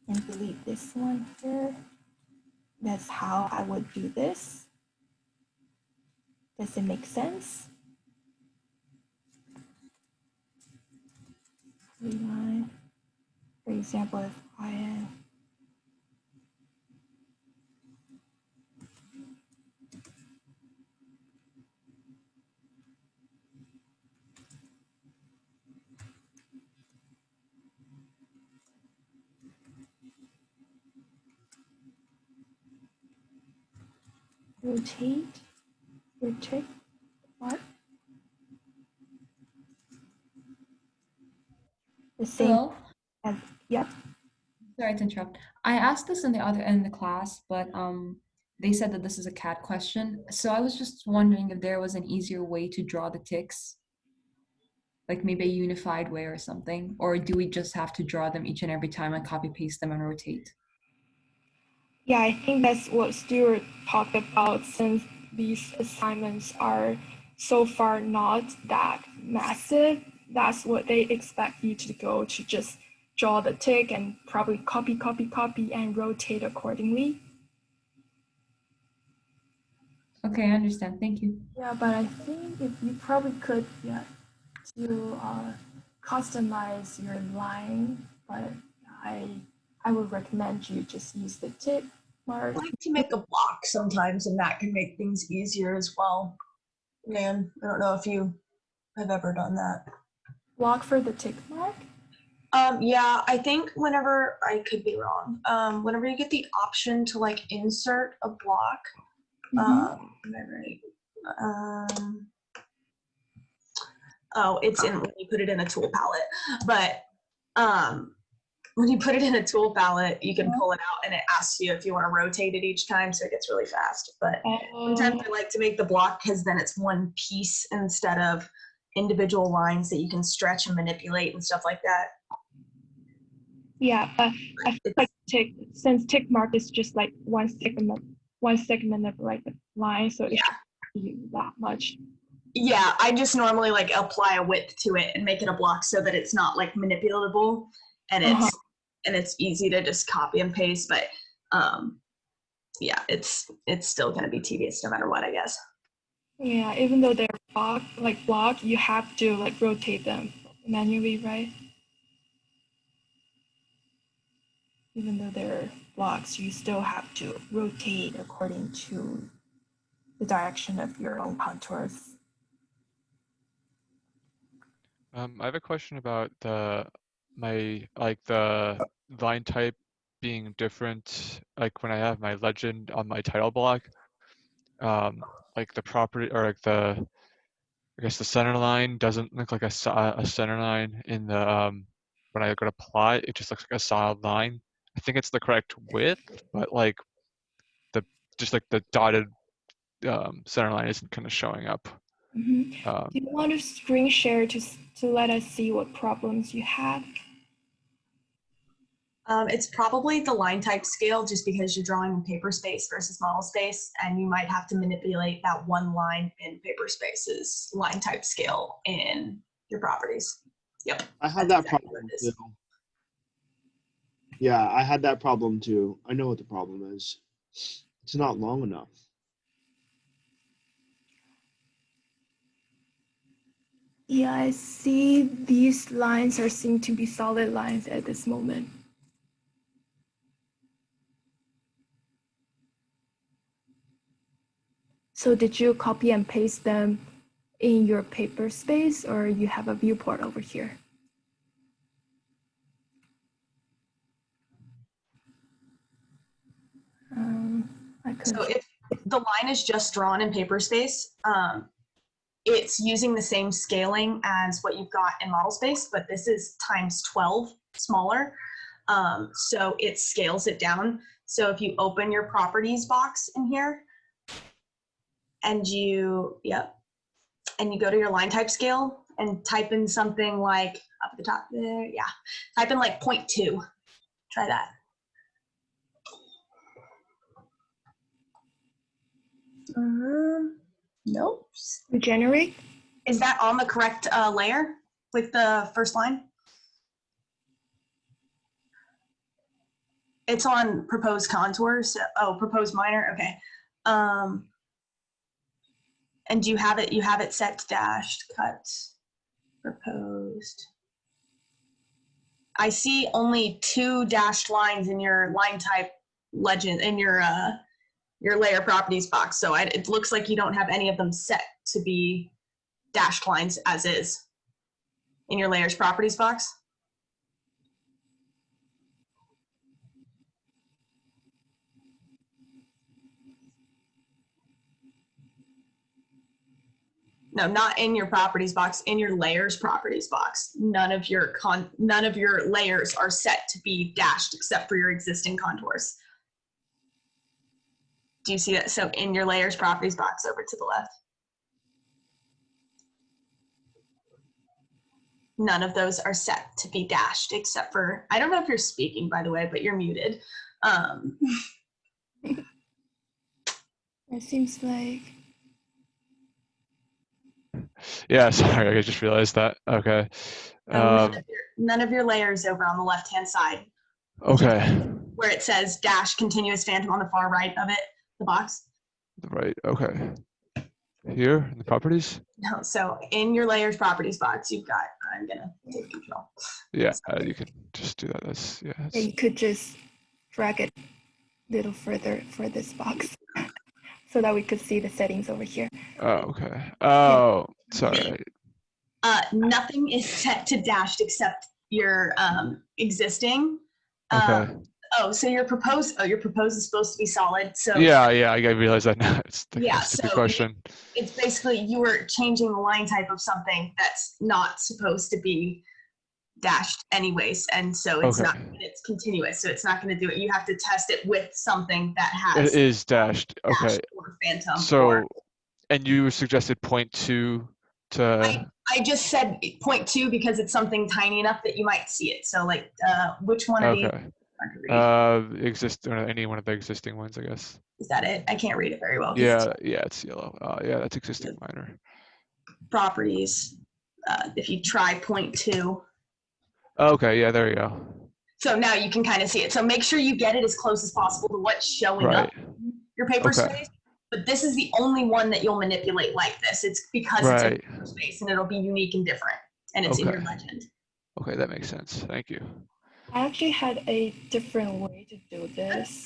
And delete this one here. That's how I would do this. Does it make sense? Reline. For example, if I am rotate, same Hello? as, yeah. Sorry to interrupt. I asked this in the other end of the class, but they said that this is a cat question. So I was just wondering if there was an easier way to draw the ticks, like maybe a unified way or something, or do we just have to draw them each and every time and copy paste them and rotate? Yeah, I think that's what Stuart talked about since these assignments are so far not that massive. That's what they expect you to go to just draw the tick and probably copy, and rotate accordingly. Okay, I understand. Thank you. Yeah, but I think if you probably could, yeah, to customize your line, but I I would recommend you just use the tick mark. I like to make a block sometimes, and that can make things easier as well. Man, I don't know if you have ever done that. Block for the tick mark? Yeah, I think whenever, I could be wrong, whenever you get the option to like insert a block, am I right? Oh, it's in when you put it in a tool palette. But when you put it in a tool palette, you can pull it out and it asks you if you want to rotate it each time, so it gets really fast. But sometimes I like to make the block because then it's one piece instead of individual lines that you can stretch and manipulate and stuff like that. Yeah, but I feel like since tick mark is just like one segment of like a line, so it shouldn't be that much. Yeah, I just normally like apply a width to it and make it a block so that it's not like manipulatable and it's easy to just copy and paste. But yeah, it's still gonna be tedious no matter what, I guess. Yeah, even though they're block, you have to like rotate them manually, right? Even though they're blocks, you still have to rotate according to the direction of your own contours. I have a question about the line type being different. Like when I have my legend on my title block, like the property or like I guess the center line doesn't look like a center line in the when I go to apply, it just looks like a solid line. I think it's the correct width, but like the just like the dotted center line isn't kind of showing up. Do you want to screen share to let us see what problems you have? It's probably the line type scale just because you're drawing in paper space versus model space, and you might have to manipulate that one line in paper space's line type scale in your properties. Yep. I had that problem too. Yeah, I had that problem too. I know what the problem is. It's not long enough. Yeah, I see these lines seem to be solid lines at this moment. So did you copy and paste them in your paper space, or you have a viewport over here? So if the line is just drawn in paper space, it's using the same scaling as what you've got in model space, but this is times 12 smaller. So it scales it down. So if you open your properties box in here and you go to your line type scale and type in something like up at the top there, type in like 0.2. Try that. Nope. Regenerate? Is that on the correct layer with the first line? It's on proposed contours. Oh, proposed minor. Okay. And you have it set to dashed, cut, proposed. I see only 2 dashed lines in your line type legend in your layer properties box. So it looks like you don't have any of them set to be dashed lines as is in your layers properties box. No, not in your properties box, in your layers properties box. None of your layers are set to be dashed except for your existing contours. Do you see that? So in your layers properties box over to the left. None of those are set to be dashed except for, I don't know if you're speaking, by the way, but you're muted. It seems like Yeah, sorry, I just realized that. Okay. None of your layers over on the left-hand side. Okay. Where it says dash continuous phantom on the far right of it, the box. Right. Okay. Here in the properties. No, so in your layers properties box, you've got, I'm gonna take control. Yeah, you can just do that. That's yeah. yeah, you could just drag it a little further for this box so that we could see the settings over here. Oh, okay. Oh, sorry. Nothing is set to dashed except your existing. Okay. So your proposed is supposed to be solid. So Yeah, I realized that now. It's the yeah, stupid so question. it's basically you were changing the line type of something that's not supposed to be dashed anyways, and so it's Okay. not. It's continuous, so it's not going to do it. You have to test it with something that has It is dashed. Okay. dashed or phantom. So, and you suggested 0.2 to. I just said 0.2 because it's something tiny enough that you might see it. So like, which one of these? Okay. Any one of the existing ones, I guess. Is that it? I can't read it very well. Yeah, it's yellow. Yeah, that's existing minor. Properties. If you try 0.2. Okay, yeah, there you go. So now you can kind of see it. So make sure you get it as close as possible to what's showing up in your paper space. But this is the only one that you'll manipulate like this. It's because it's in paper space and it'll be unique and different. And it's in your legend. Okay, that makes sense. Thank you. I actually had a different way to do this.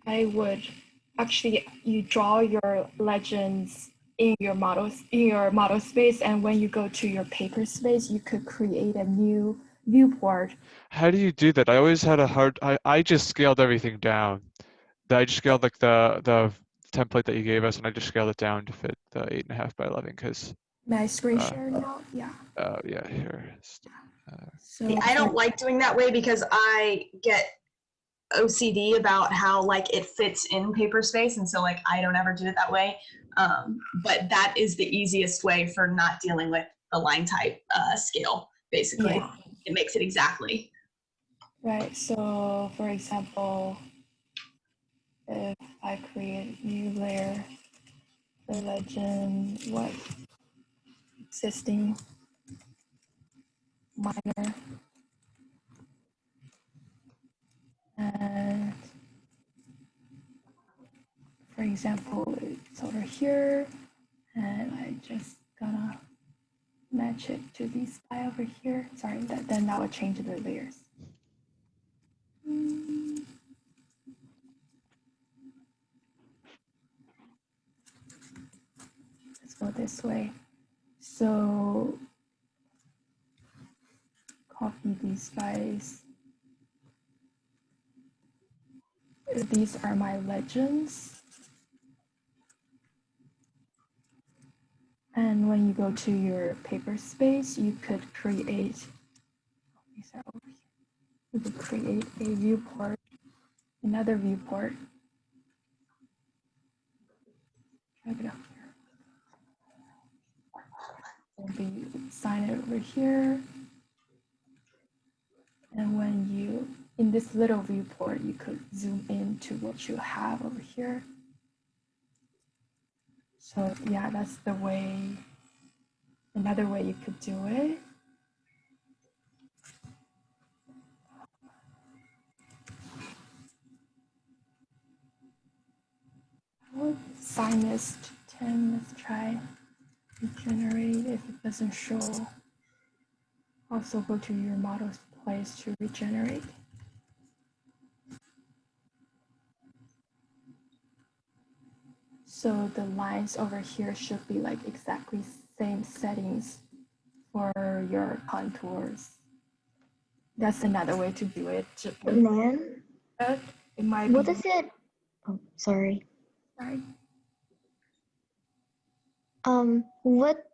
I would actually, you draw your legends in your model space, and when you go to your paper space, you could create a new viewport. How do you do that? I always had a hard. I just scaled everything down. I just scaled like the template that you gave us, and I just scaled it down to fit the 8.5 by 11. Because. May I screen share now? Yeah. Yeah, here. So I don't like doing that way because I get OCD about how like it fits in paper space, and so like I don't ever do it that way. But that is the easiest way for not dealing with the line type scale. Basically, it makes it exactly right. So, for example, if I create a new layer, the legend what existing minor. And for example, it's over here, and I just gonna match it to this guy over here. Sorry, then that would change the layers. Let's go this way. So copy these guys. These are my legends. And when you go to your paper space, you could create, these are over here. You could create a viewport, another viewport. Drag it up here. Maybe sign it over here. And when you, in this little viewport, you could zoom in to what you have over here. So yeah, that's the way, another way you could do it. Sinus 10, let's try regenerate. If it doesn't show, also go to your model's place to regenerate. So the lines over here should be like exactly same settings for your contours. That's another way to do it. Man, it might what be, is it? Oh, sorry. sorry. What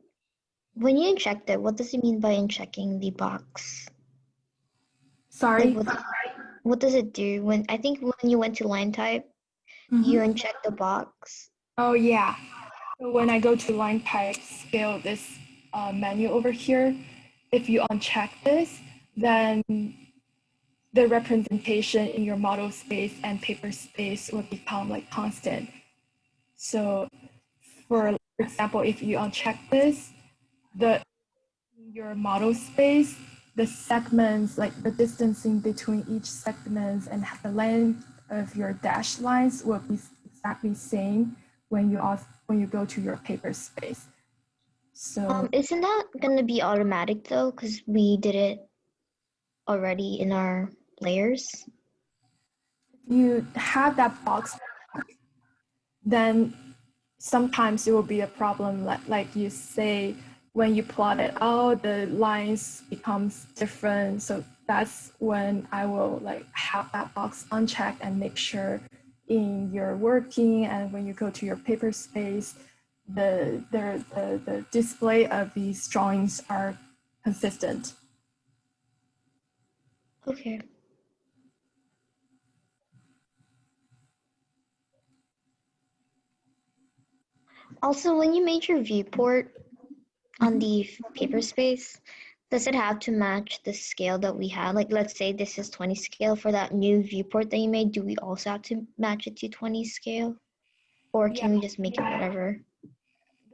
When you inject it, what does it mean by injecting the box? Sorry. Like what does it do? I think when you went to line type, you inject the box. Oh yeah. So when I go to line type scale this menu over here, if you uncheck this, then the representation in your model space and paper space will become like constant. So for example, if you uncheck this, your model space, the segments, like the distancing between each segments and the length of your dashed lines will be exactly same when you go to your paper space. So Isn't that gonna be automatic though? Because we did it already in our layers. you have that box, then sometimes it will be a problem like you say when you plot it out the lines becomes different, so that's when I will like have that box unchecked and make sure in your working and when you go to your paper space the display of these drawings are consistent. Okay. Also, when you made your viewport on the paper space, does it have to match the scale that we had? Like, let's say this is 20 scale for that new viewport that you made. Do we also have to match it to 20 scale? Or can we just make it whatever?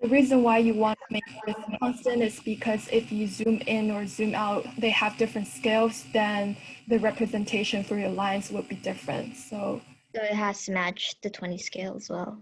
The reason why you want to make this constant is because if you zoom in or zoom out, they have different scales, then the representation for your lines would be different. So it has to match the 20 scale as well.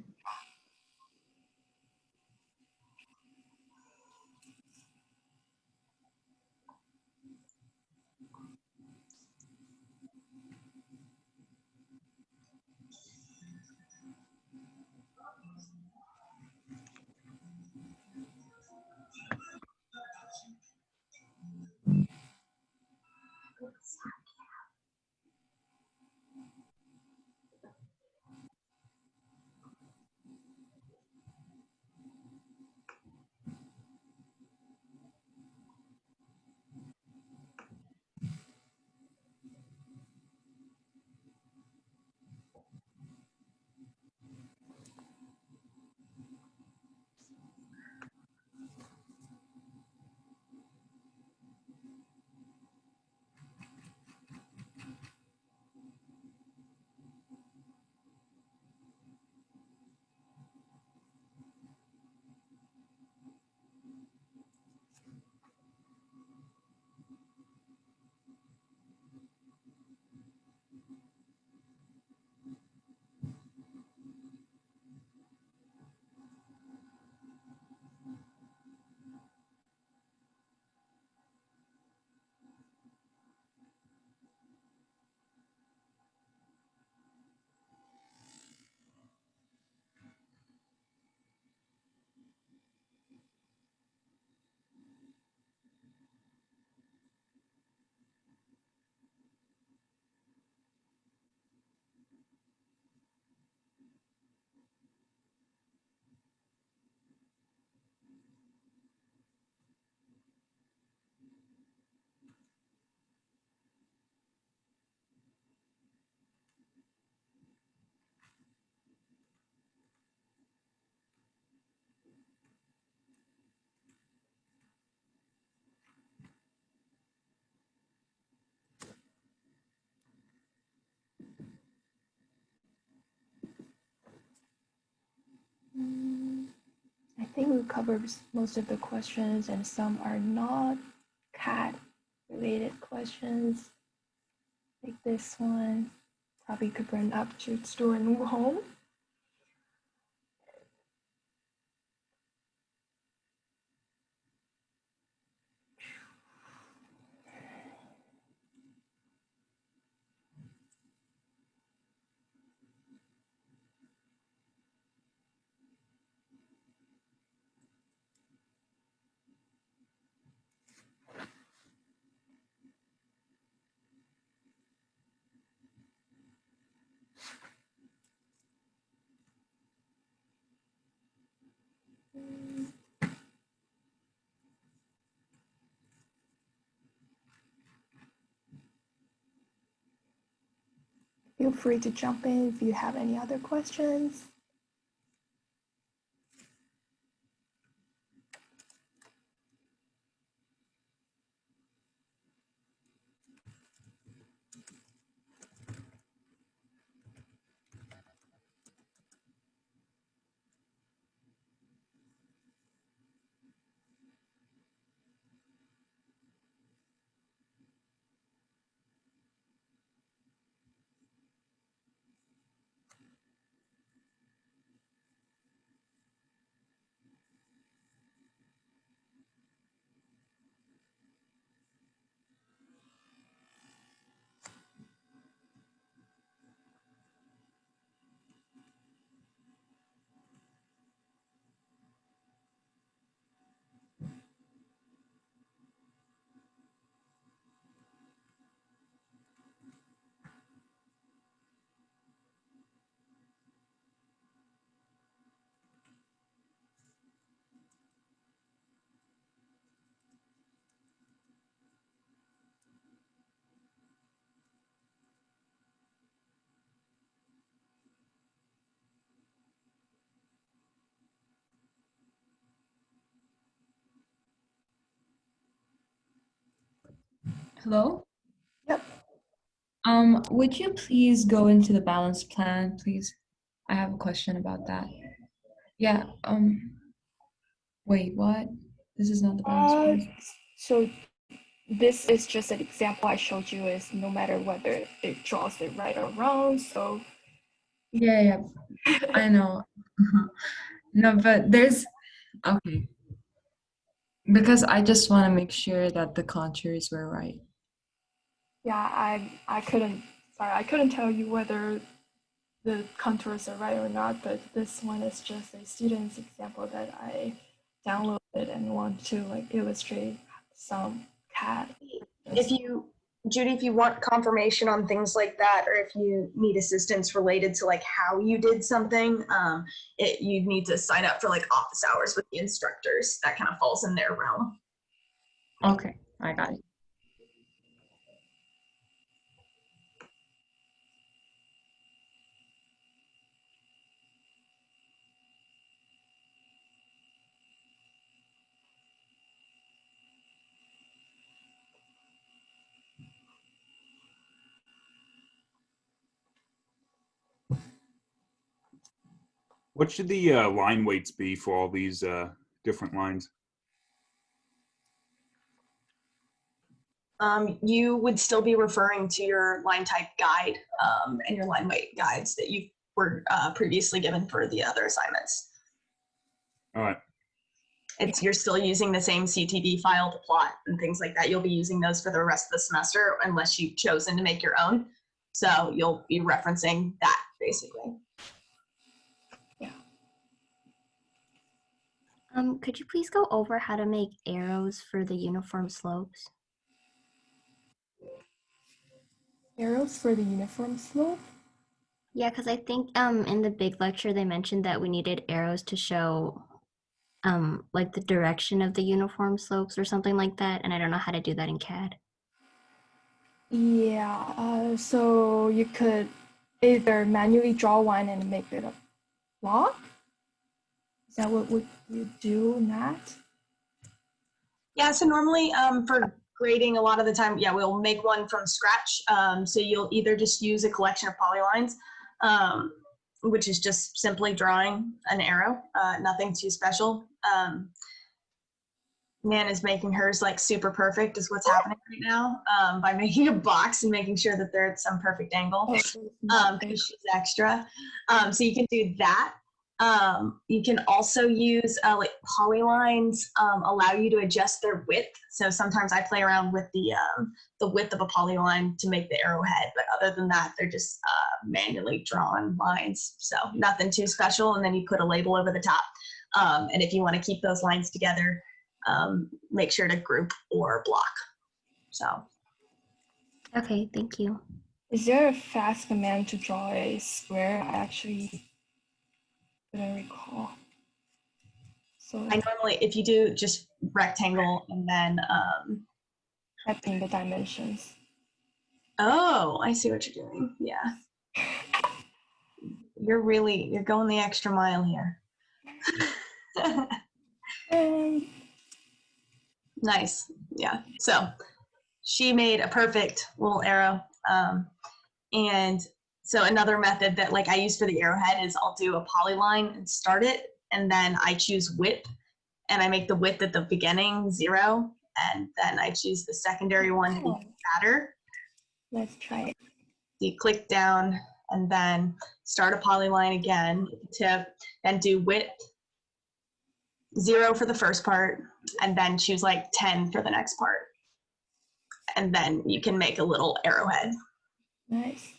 I think we covered most of the questions and some are not CAD related questions. Like this one, probably could bring up to store a new home. Feel free to jump in if you have any other questions. Hello? Yep. Would you please go into the balance plan, please? I have a question about that. Yeah, wait, what? This is not the balance plan. So this is just an example I showed you is no matter whether it draws it right or wrong. So Yeah, I know. No, but there's okay. Because I just want to make sure that the contours were right. yeah, I couldn't tell you whether the contours are right or not, but this one is just a student's example that I downloaded and want to like illustrate some CAD. If you, Judy, if you want confirmation on things like that, or if you need assistance related to like how you did something, you need to sign up for like office hours with the instructors. That kind of falls in their realm. Okay, I got it. What should the line weights be for all these different lines? You would still be referring to your line type guide and your line weight guides that you were previously given for the other assignments. All right. You're still using the same CTV file to plot and things like that. You'll be using those for the rest of the semester unless you've chosen to make your own. So you'll be referencing that basically. Could you please go over how to make arrows for the uniform slopes? Arrows for the uniform slope? Yeah, because I think in the big lecture they mentioned that we needed arrows to show like the direction of the uniform slopes or something like that, and I don't know how to do that in CAD. Yeah, so you could either manually draw one and make it a block. Is that what would you do, Nat? Yeah, so normally for grading a lot of the time, yeah, we'll make one from scratch. So you'll either just use a collection of polylines, which is just simply drawing an arrow, nothing too special. Nan is making hers like super perfect is what's happening right now by making a box and making sure that they're at some perfect angle because she's extra. So you can do that. You can also use like polylines allow you to adjust their width. So sometimes I play around with the width of a polyline to make the arrowhead, but other than that, they're just manually drawn lines. So nothing too special. And then you put a label over the top. And if you want to keep those lines together, make sure to group or block. So. Okay, thank you. Is there a fast command to draw a square? I actually couldn't recall. So I normally, if you do just rectangle and then typing the dimensions. Oh, I see what you're doing. Yeah. You're going the extra mile here. Yay. Nice. Yeah. So she made a perfect little arrow. And so another method that like I use for the arrowhead is I'll do a polyline and start it, and then I choose width, and I make the width at the beginning 0, and then I choose the secondary one to be fatter. Let's try it. You click down and then start a polyline again, tip, then do width 0 for the first part, and then choose like 10 for the next part. And then you can make a little arrowhead. Nice.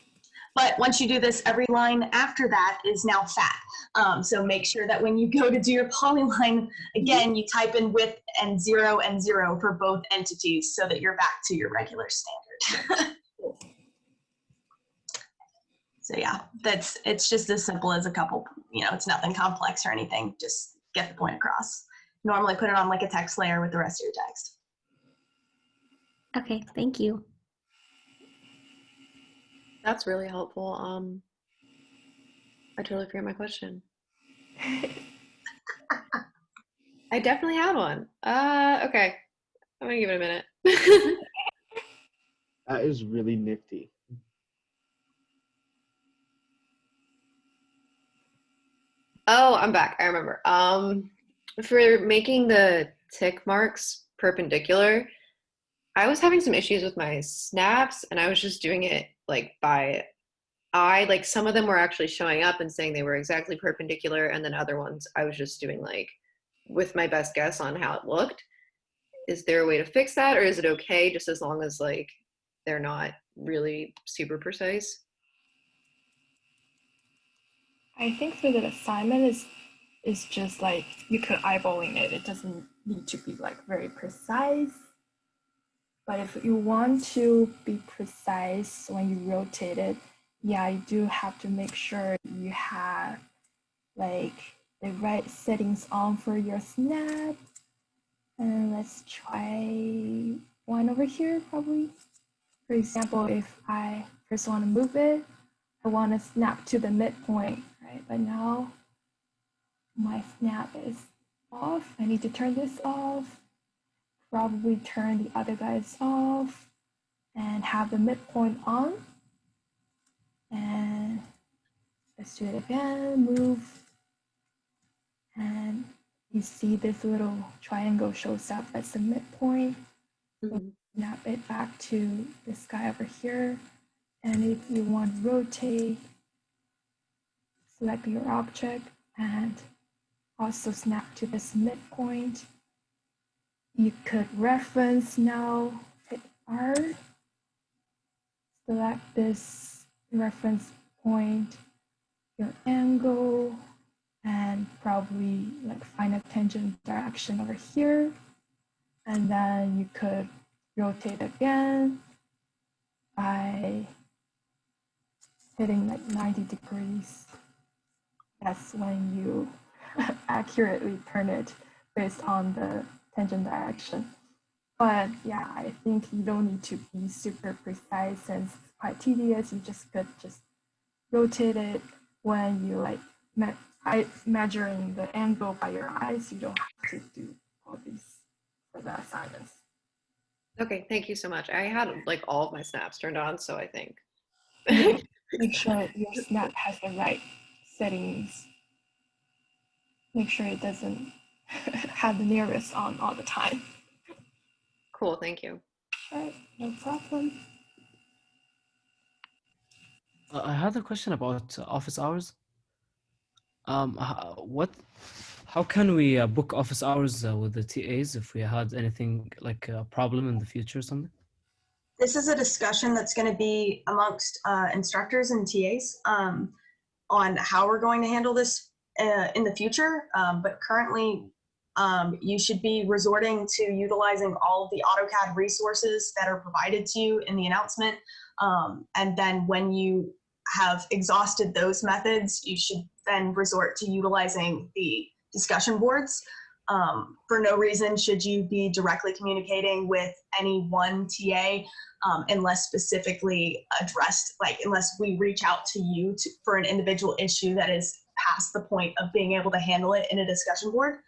But once you do this, every line after that is now fat. So make sure that when you go to do your polyline, again, you type in width and 0 for both entities so that you're back to your regular standard. So yeah, it's just as simple as a couple, it's nothing complex or anything. Just get the point across. Normally put it on like a text layer with the rest of your text. Okay, thank you. That's really helpful. I totally forgot my question. I definitely had one. Okay. I'm gonna give it a minute. That is really nifty. Oh, I'm back. I remember. For making the tick marks perpendicular, I was having some issues with my snaps, and I was just doing it like by eye. Like some of them were actually showing up and saying they were exactly perpendicular, and then other ones I was just doing like with my best guess on how it looked. Is there a way to fix that, or is it okay just as long as like they're not really super precise? I think for the assignment is just like you could eyeballing it. It doesn't need to be like very precise. But if you want to be precise when you rotate it, yeah, you do have to make sure you have like the right settings on for your snap. And let's try one over here probably. For example, if I first want to move it, I want to snap to the midpoint, right? But now my snap is off. I need to turn this off. Probably turn the other guys off and have the midpoint on. And let's do it again, move. And you see this little triangle shows up as the midpoint. Mm-hmm. Snap it back to this guy over here. And if you want to rotate, select your object and also snap to this midpoint. You could reference now, hit R, select this reference point, your angle, and probably like find a tangent direction over here. And then you could rotate again by hitting like 90 degrees. That's when you accurately turn it based on the tangent direction. But yeah, I think you don't need to be super precise since it's quite tedious. You just could just rotate it when you like measuring the angle by your eyes. You don't have to do all these for the assignments. Okay, thank you so much. I had like all of my snaps turned on, so I think. Make sure your snap has the right settings. Make sure it doesn't have the nearest on all the time. Cool, thank you. All right, no problem. I had a question about office hours. How can we book office hours with the TAs if we had anything like a problem in the future or something? This is a discussion that's going to be amongst instructors and TAs on how we're going to handle this in the future. But currently, you should be resorting to utilizing all of the AutoCAD resources that are provided to you in the announcement. And then when you have exhausted those methods, you should then resort to utilizing the discussion boards. For no reason should you be directly communicating with any one TA unless specifically addressed, like unless we reach out to you for an individual issue that is past the point of being able to handle it in a discussion board.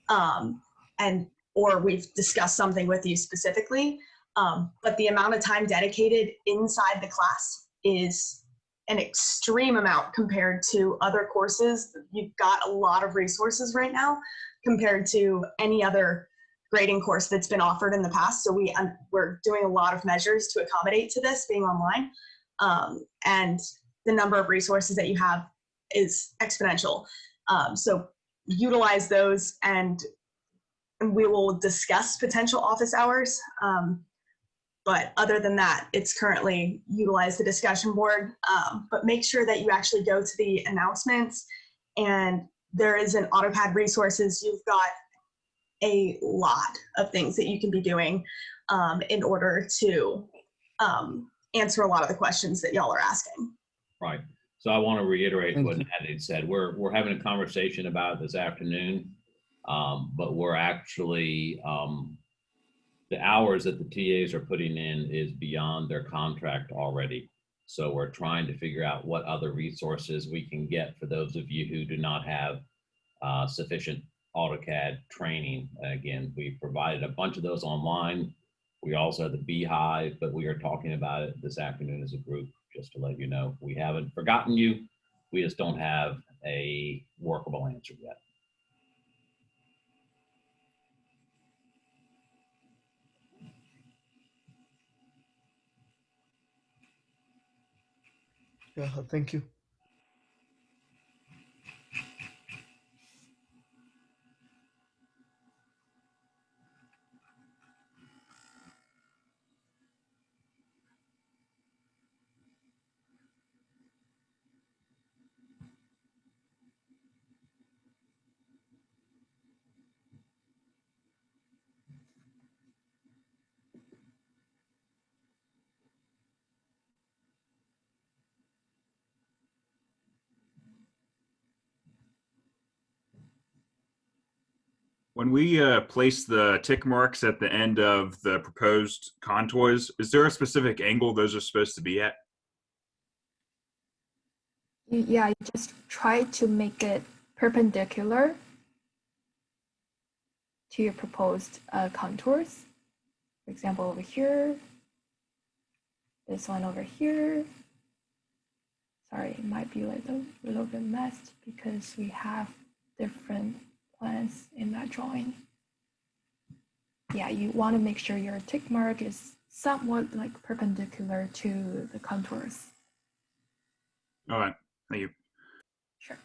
And or we've discussed something with you specifically. But the amount of time dedicated inside the class is an extreme amount compared to other courses. You've got a lot of resources right now compared to any other grading course that's been offered in the past. So we're doing a lot of measures to accommodate to this being online. And the number of resources that you have is exponential. So utilize those, and we will discuss potential office hours. But other than that, it's currently utilize the discussion board, but make sure that you actually go to the announcements, and there is an AutoPad resources. You've got a lot of things that you can be doing in order to answer a lot of the questions that y'all are asking. Right. So I want to reiterate what Natalie said. We're having a conversation about it this afternoon, but we're actually the hours that the TAs are putting in is beyond their contract already. So we're trying to figure out what other resources we can get for those of you who do not have sufficient AutoCAD training. Again, we provided a bunch of those online. We also have the Beehive, but we are talking about it this afternoon as a group, just to let you know. We haven't forgotten you. We just don't have a workable answer yet. Yeah, thank you. When we place the tick marks at the end of the proposed contours, is there a specific angle those are supposed to be at? Yeah, you just try to make it perpendicular to your proposed contours. For example, over here, this one over here. Sorry, it might be like a little bit messed because we have different plans in that drawing. Yeah, you want to make sure your tick mark is somewhat like perpendicular to the contours. All right, thank you. Sure.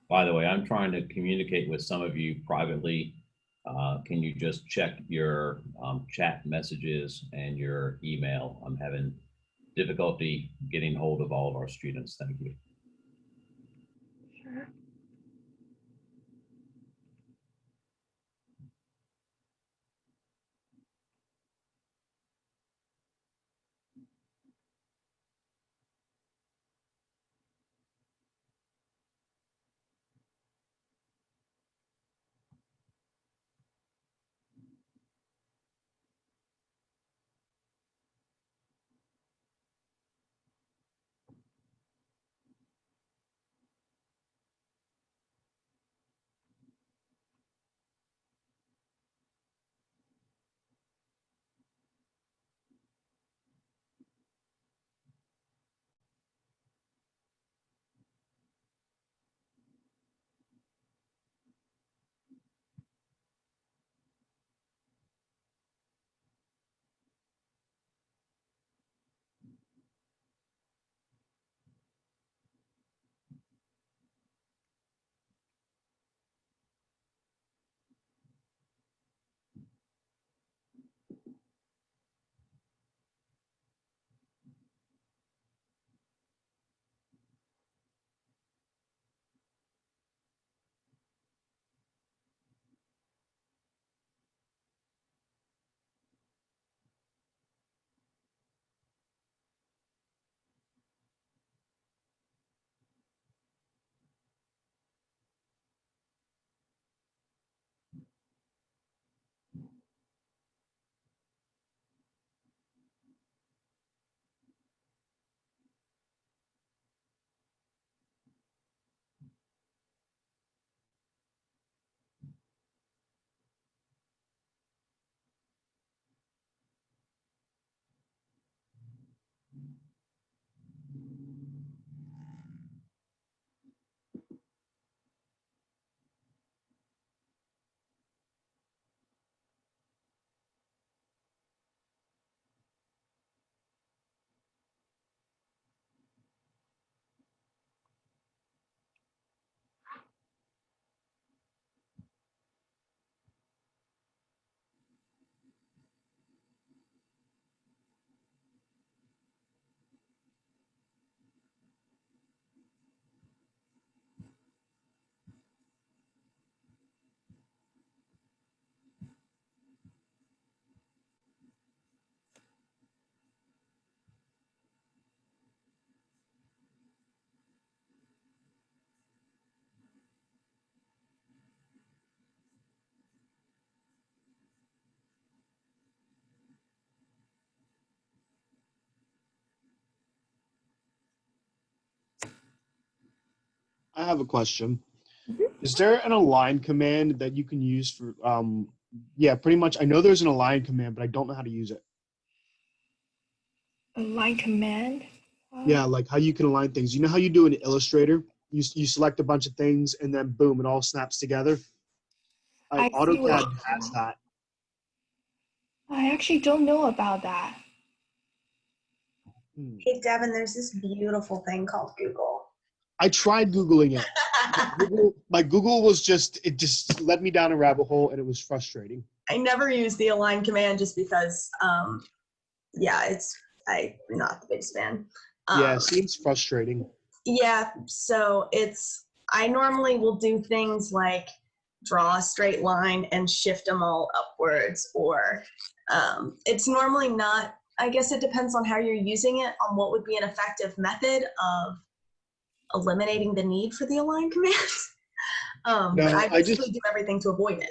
By the way, I'm trying to communicate with some of you privately. Can you just check your chat messages and your email? I'm having difficulty getting hold of all of our students. Thank you. Sure. I have a question. Mhm. Is there an align command that you can use for yeah, pretty much I know there's an align command, but I don't know how to use it. Align command. Yeah, like how you can align things. You know how you do in Illustrator? You select a bunch of things and then boom, it all snaps together. I see what AutoCAD you're has saying. that. I actually don't know about that. Hey, Devin, there's this beautiful thing called Google. I tried Googling it. My Google was it just led me down a rabbit hole and it was frustrating. I never use the align command just because, yeah, I'm not the biggest fan. Yeah, it seems frustrating. Yeah, so I normally will do things like draw a straight line and shift them all upwards, or it's normally not, I guess it depends on how you're using it, on what would be an effective method of eliminating the need for the align command. But No, I basically do everything to avoid it.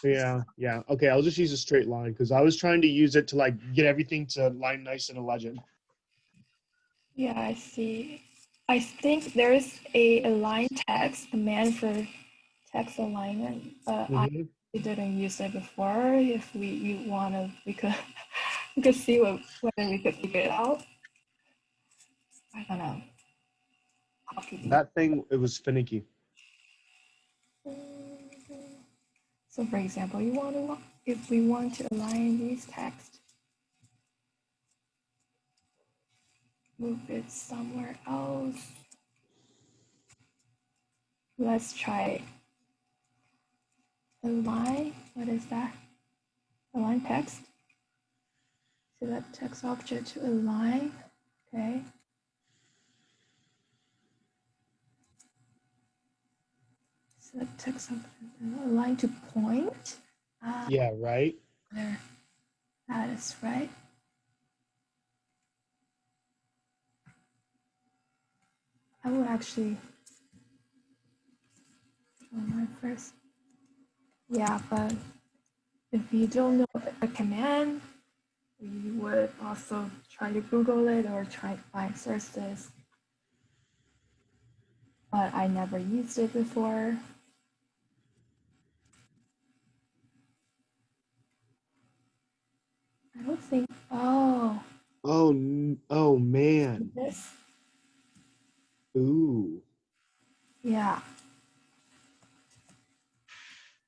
Yeah. Okay, I'll just use a straight line because I was trying to use it to like get everything to line nice in a legend. Yeah, I see. I think there's a align text command for text alignment, but I Mhm. didn't use it before. If you wanna, we could we could see whether we could figure it out. I don't know. Copy these. That thing, it was finicky. So for example, if we want to align these text, move it somewhere else. Let's try align. What is that? Align text. Select text object to align. Okay. Select text object align to point. Yeah, right? There. That is right. I will actually align first. Yeah, but if you don't know a command, we would also try to Google it or try to find sources. But I never used it before. I don't think, oh, Oh man. this, Ooh. yeah.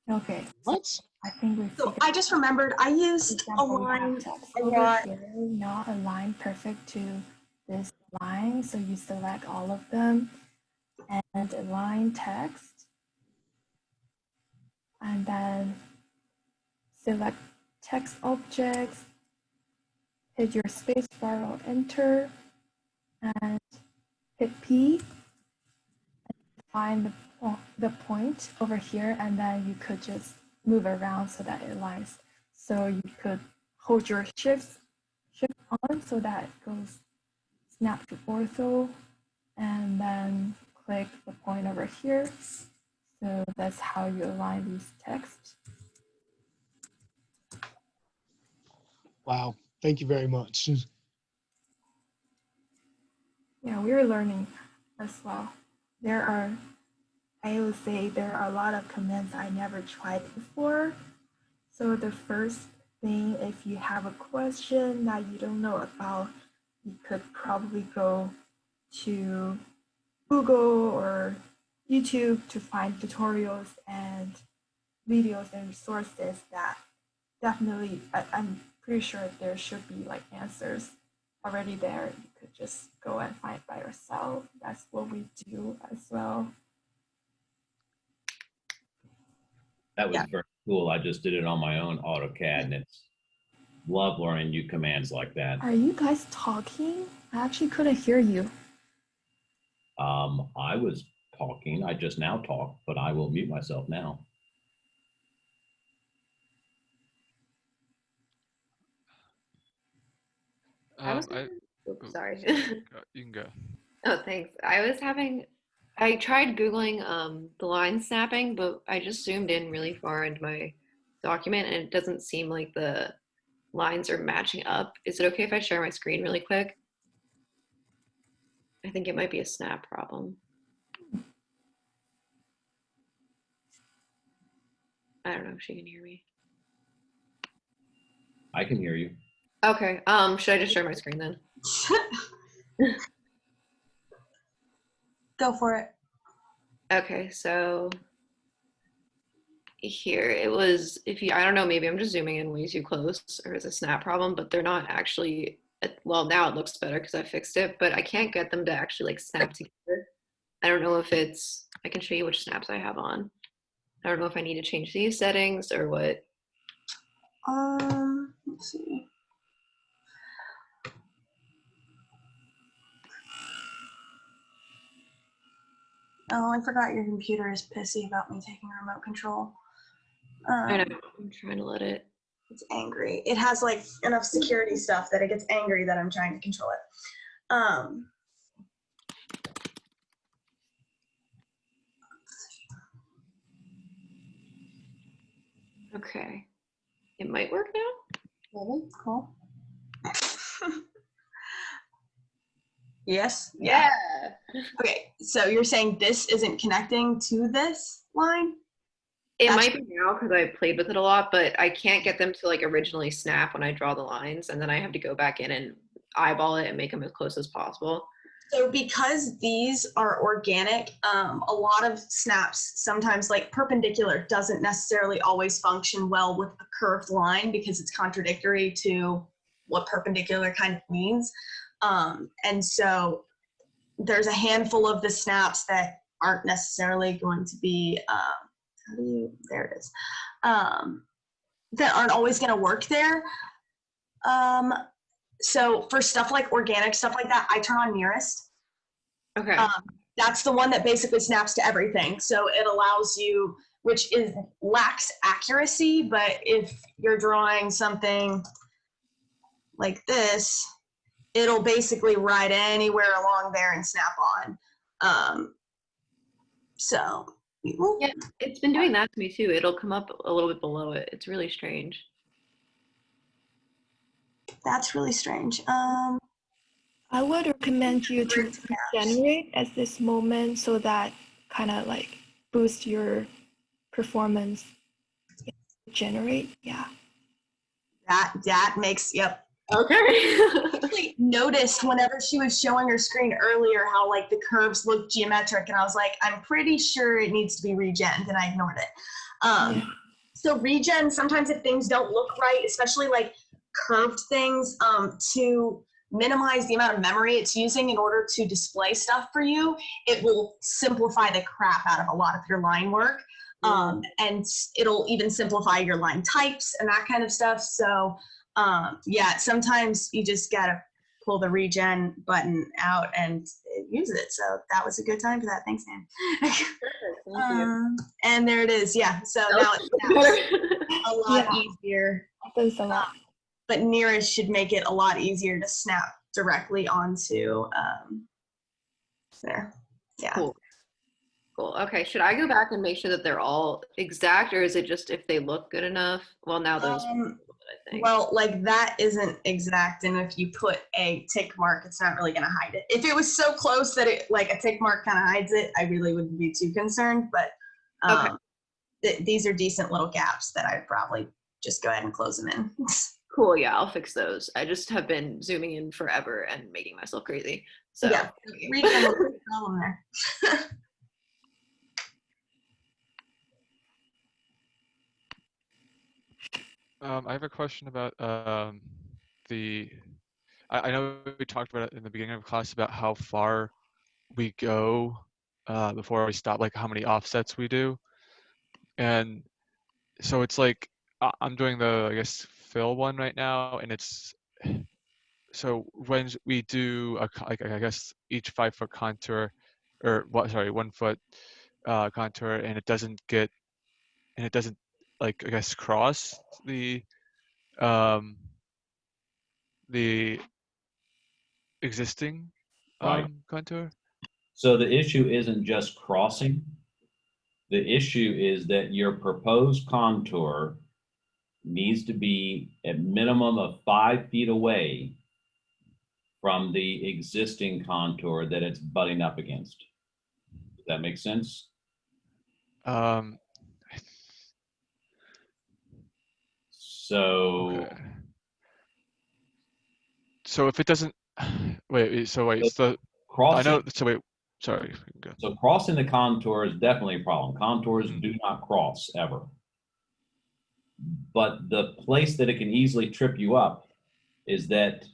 Okay, so What? I think we So figured I just remembered I for used example, we have align text a over lot. here, not aligned perfect to this line. So you select all of them and align text, and then select text objects, hit your space bar or enter, and hit P, find the point over here, and then you could just move around so that it aligns. So you could hold your shift on so that it goes snap to ortho, and then click the point over here. So that's how you align these texts. Wow. Thank you very much. Yeah, we're learning as well. I would say there are a lot of commands I never tried before. So the first thing, if you have a question that you don't know about, you could probably go to Google or YouTube to find tutorials and videos and resources that definitely, I'm pretty sure there should be like answers already there. You could just go and find by yourself. That's what we do as well. That was very cool. I just did it on my own AutoCAD, and it's love learning new commands like that. Are you guys talking? I actually couldn't hear you. I was talking. I just now talked, but I will mute myself now. I was Oh, sorry. you can go. Oh, thanks. I tried Googling the line snapping, but I just zoomed in really far into my document and it doesn't seem like the lines are matching up. Is it okay if I share my screen really quick? I think it might be a snap problem. I don't know if she can hear me. I can hear you. Okay. Should I just share my screen then? Go for it. Okay, so here it was, if you, I don't know, maybe I'm just zooming in way too close or it's a snap problem, but they're not actually, well, now it looks better because I fixed it, but I can't get them to actually like snap together. I don't know if it's, I can show you which snaps I have on. I don't know if I need to change these settings or what. Let's see. Oh, I forgot your computer is pissy about me taking remote control. I know, I'm trying to let it. It's angry. It has like enough security stuff that it gets angry that I'm trying to control it. Okay. It might work now. Really? Cool. Yes? Yeah. Okay, so you're saying this isn't connecting to this line? It might be now because I played with it a lot, but I can't get them to like originally snap when I draw the lines, and then I have to go back in and eyeball it and make them as close as possible. So because these are organic, a lot of snaps sometimes like perpendicular doesn't necessarily always function well with a curved line because it's contradictory to what perpendicular kind of means. And so there's a handful of the snaps that aren't necessarily going to be, there it is, that aren't always going to work there. So for stuff like organic stuff like that, I turn on nearest. Okay. That's the one that basically snaps to everything. So it allows you, which is lacks accuracy, but if you're drawing something like this, it'll basically ride anywhere along there and snap on. So yeah, it's been doing that to me too. It'll come up a little bit below it. It's really strange. That's really strange. I would recommend you to generate at this moment so that kind of like boost your performance. Generate, yeah. That makes, yep. Okay. I actually noticed whenever she was showing her screen earlier how like the curves look geometric, and I was like, I'm pretty sure it needs to be regened, and I ignored it. So regen, sometimes if things don't look right, especially like curved things, to minimize the amount of memory it's using in order to display stuff for you, it will simplify the crap out of a lot of your line work. And it'll even simplify your line types and that kind of stuff. So yeah, sometimes you just gotta pull the regen button out and use it. So that was a good time for that. Thanks, man. And there it is. Yeah. So now it's a lot easier. Happens a lot. But nearest should make it a lot easier to snap directly onto there. Yeah. Cool. Cool. Okay. Should I go back and make sure that they're all exact, or is it just if they look good enough? Well, now those. I think. Well, like that isn't exact, and if you put a tick mark, it's not really going to hide it. If it was so close that it like a tick mark kind of hides it, I really wouldn't be too concerned. But these are decent little gaps that I'd probably just go ahead and close them in. Cool. Yeah, I'll fix those. I just have been zooming in forever and making myself crazy. So yeah, read them. Problem there. I have a question about I know we talked about it in the beginning of class about how far we go before we stop, like how many offsets we do. And so it's like, I'm doing the, I guess, fill one right now, and it's, so when we do, like, I guess, each 5-foot contour, or what, sorry, 1 foot contour, and it doesn't like, I guess, cross the existing contour. So the issue isn't just crossing. The issue is that your proposed contour needs to be a minimum of 5 feet away from the existing contour that it's butting up against. Does that make sense? So Okay. So if it doesn't, wait. So wait. It's the I crossing know. So wait. Sorry. Go. so crossing the contour is definitely a problem. Contours do not cross ever. But the place that it can easily trip you up is that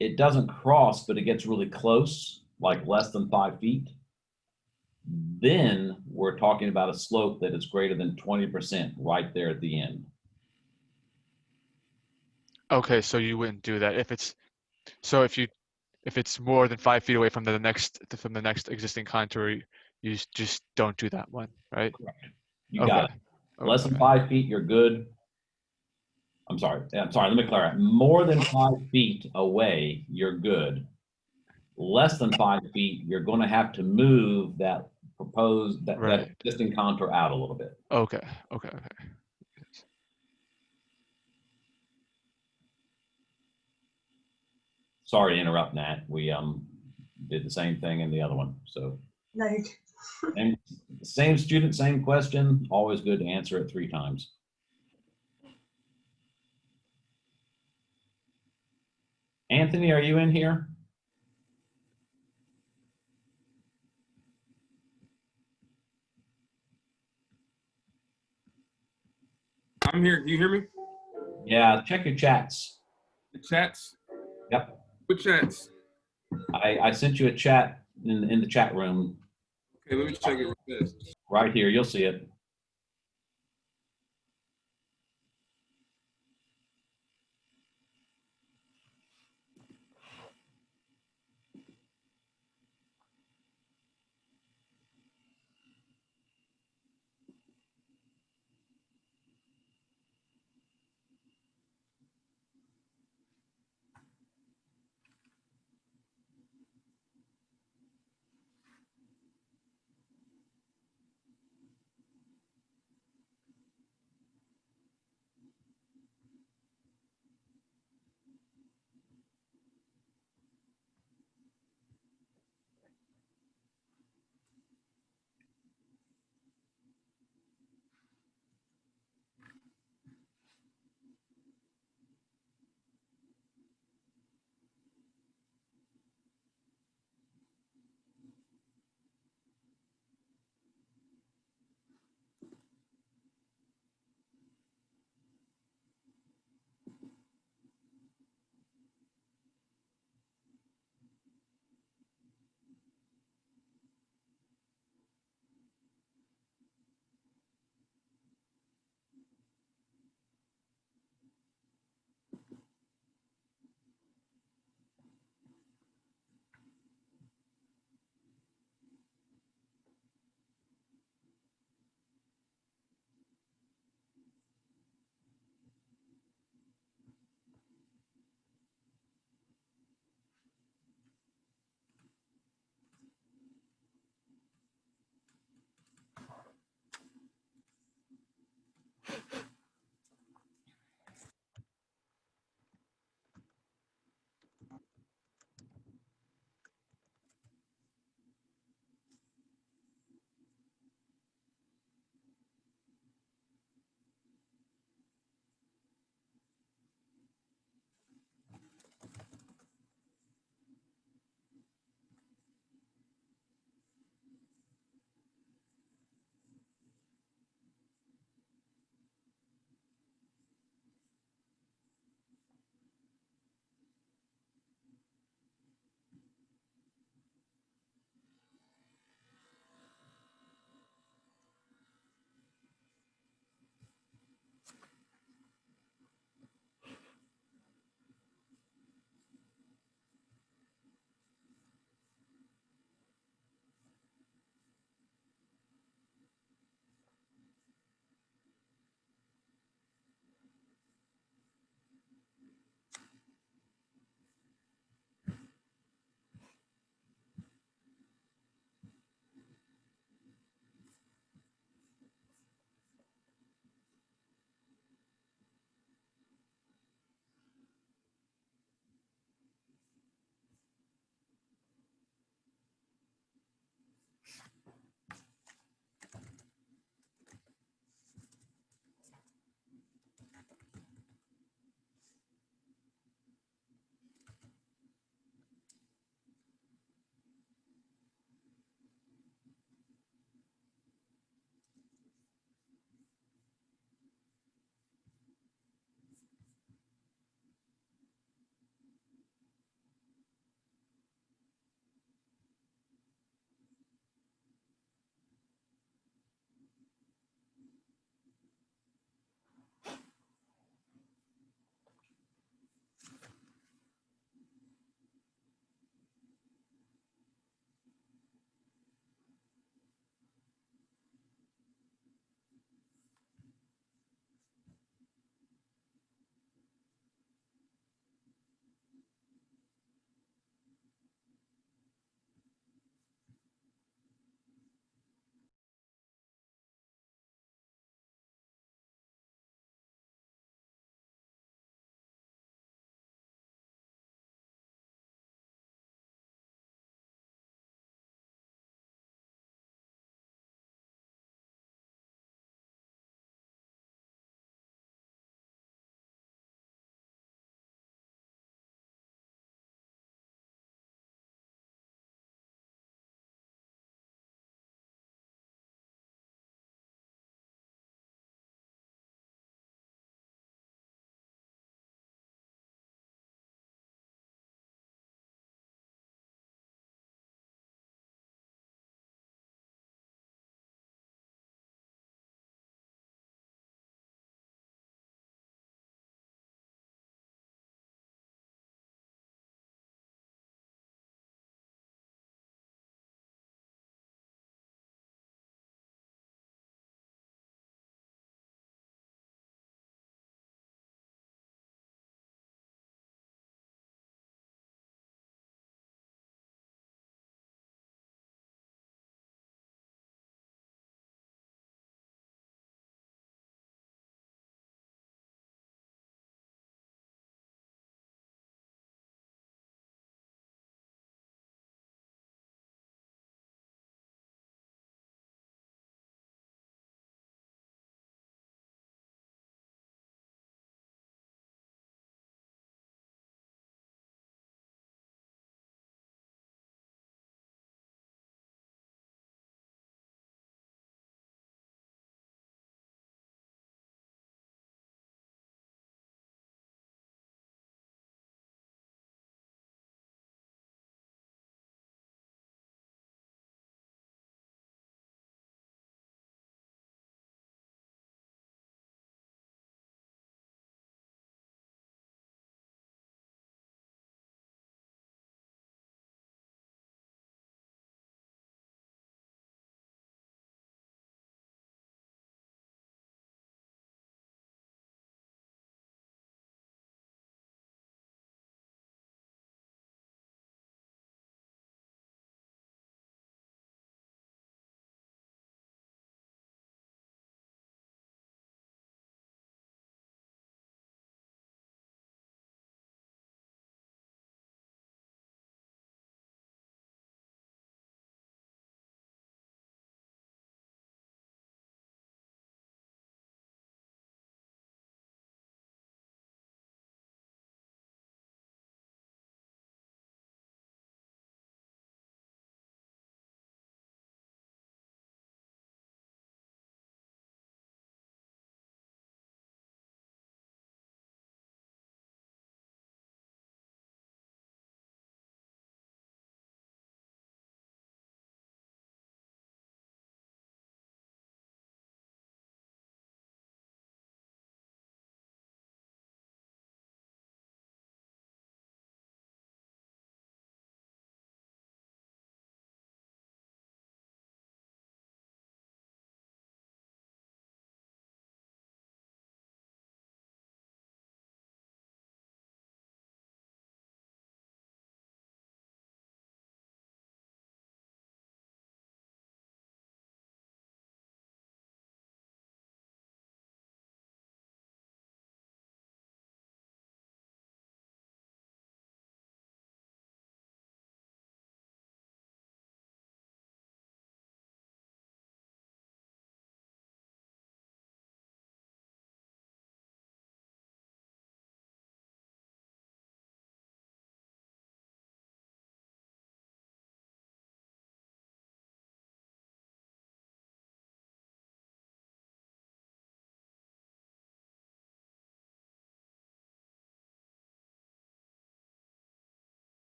it doesn't cross, but it gets really close, like less than 5 feet. Then we're talking about a slope that is greater than 20% right there at the end. Okay. So you wouldn't do that if it's so if it's more than 5 feet away from the next existing contour, you just don't do that one, right? Correct. You got Okay. it. Less than 5 feet, you're good. I'm sorry. Let me clarify. More than 5 feet away, you're good. Less than 5 feet, you're going to have to move that proposed that Right. existing contour out a little bit. Okay. Okay. Okay. Sorry to interrupt, Nat. We did the same thing in the other one. So Like, same student, same question. Always good to answer it 3 times. Anthony, are you in here? I'm here. Do you hear me? Yeah, check your chats. The chats? Yep. What chats? I sent you a chat in the chat room. Okay, let me check it real fast. Right here, you'll see it.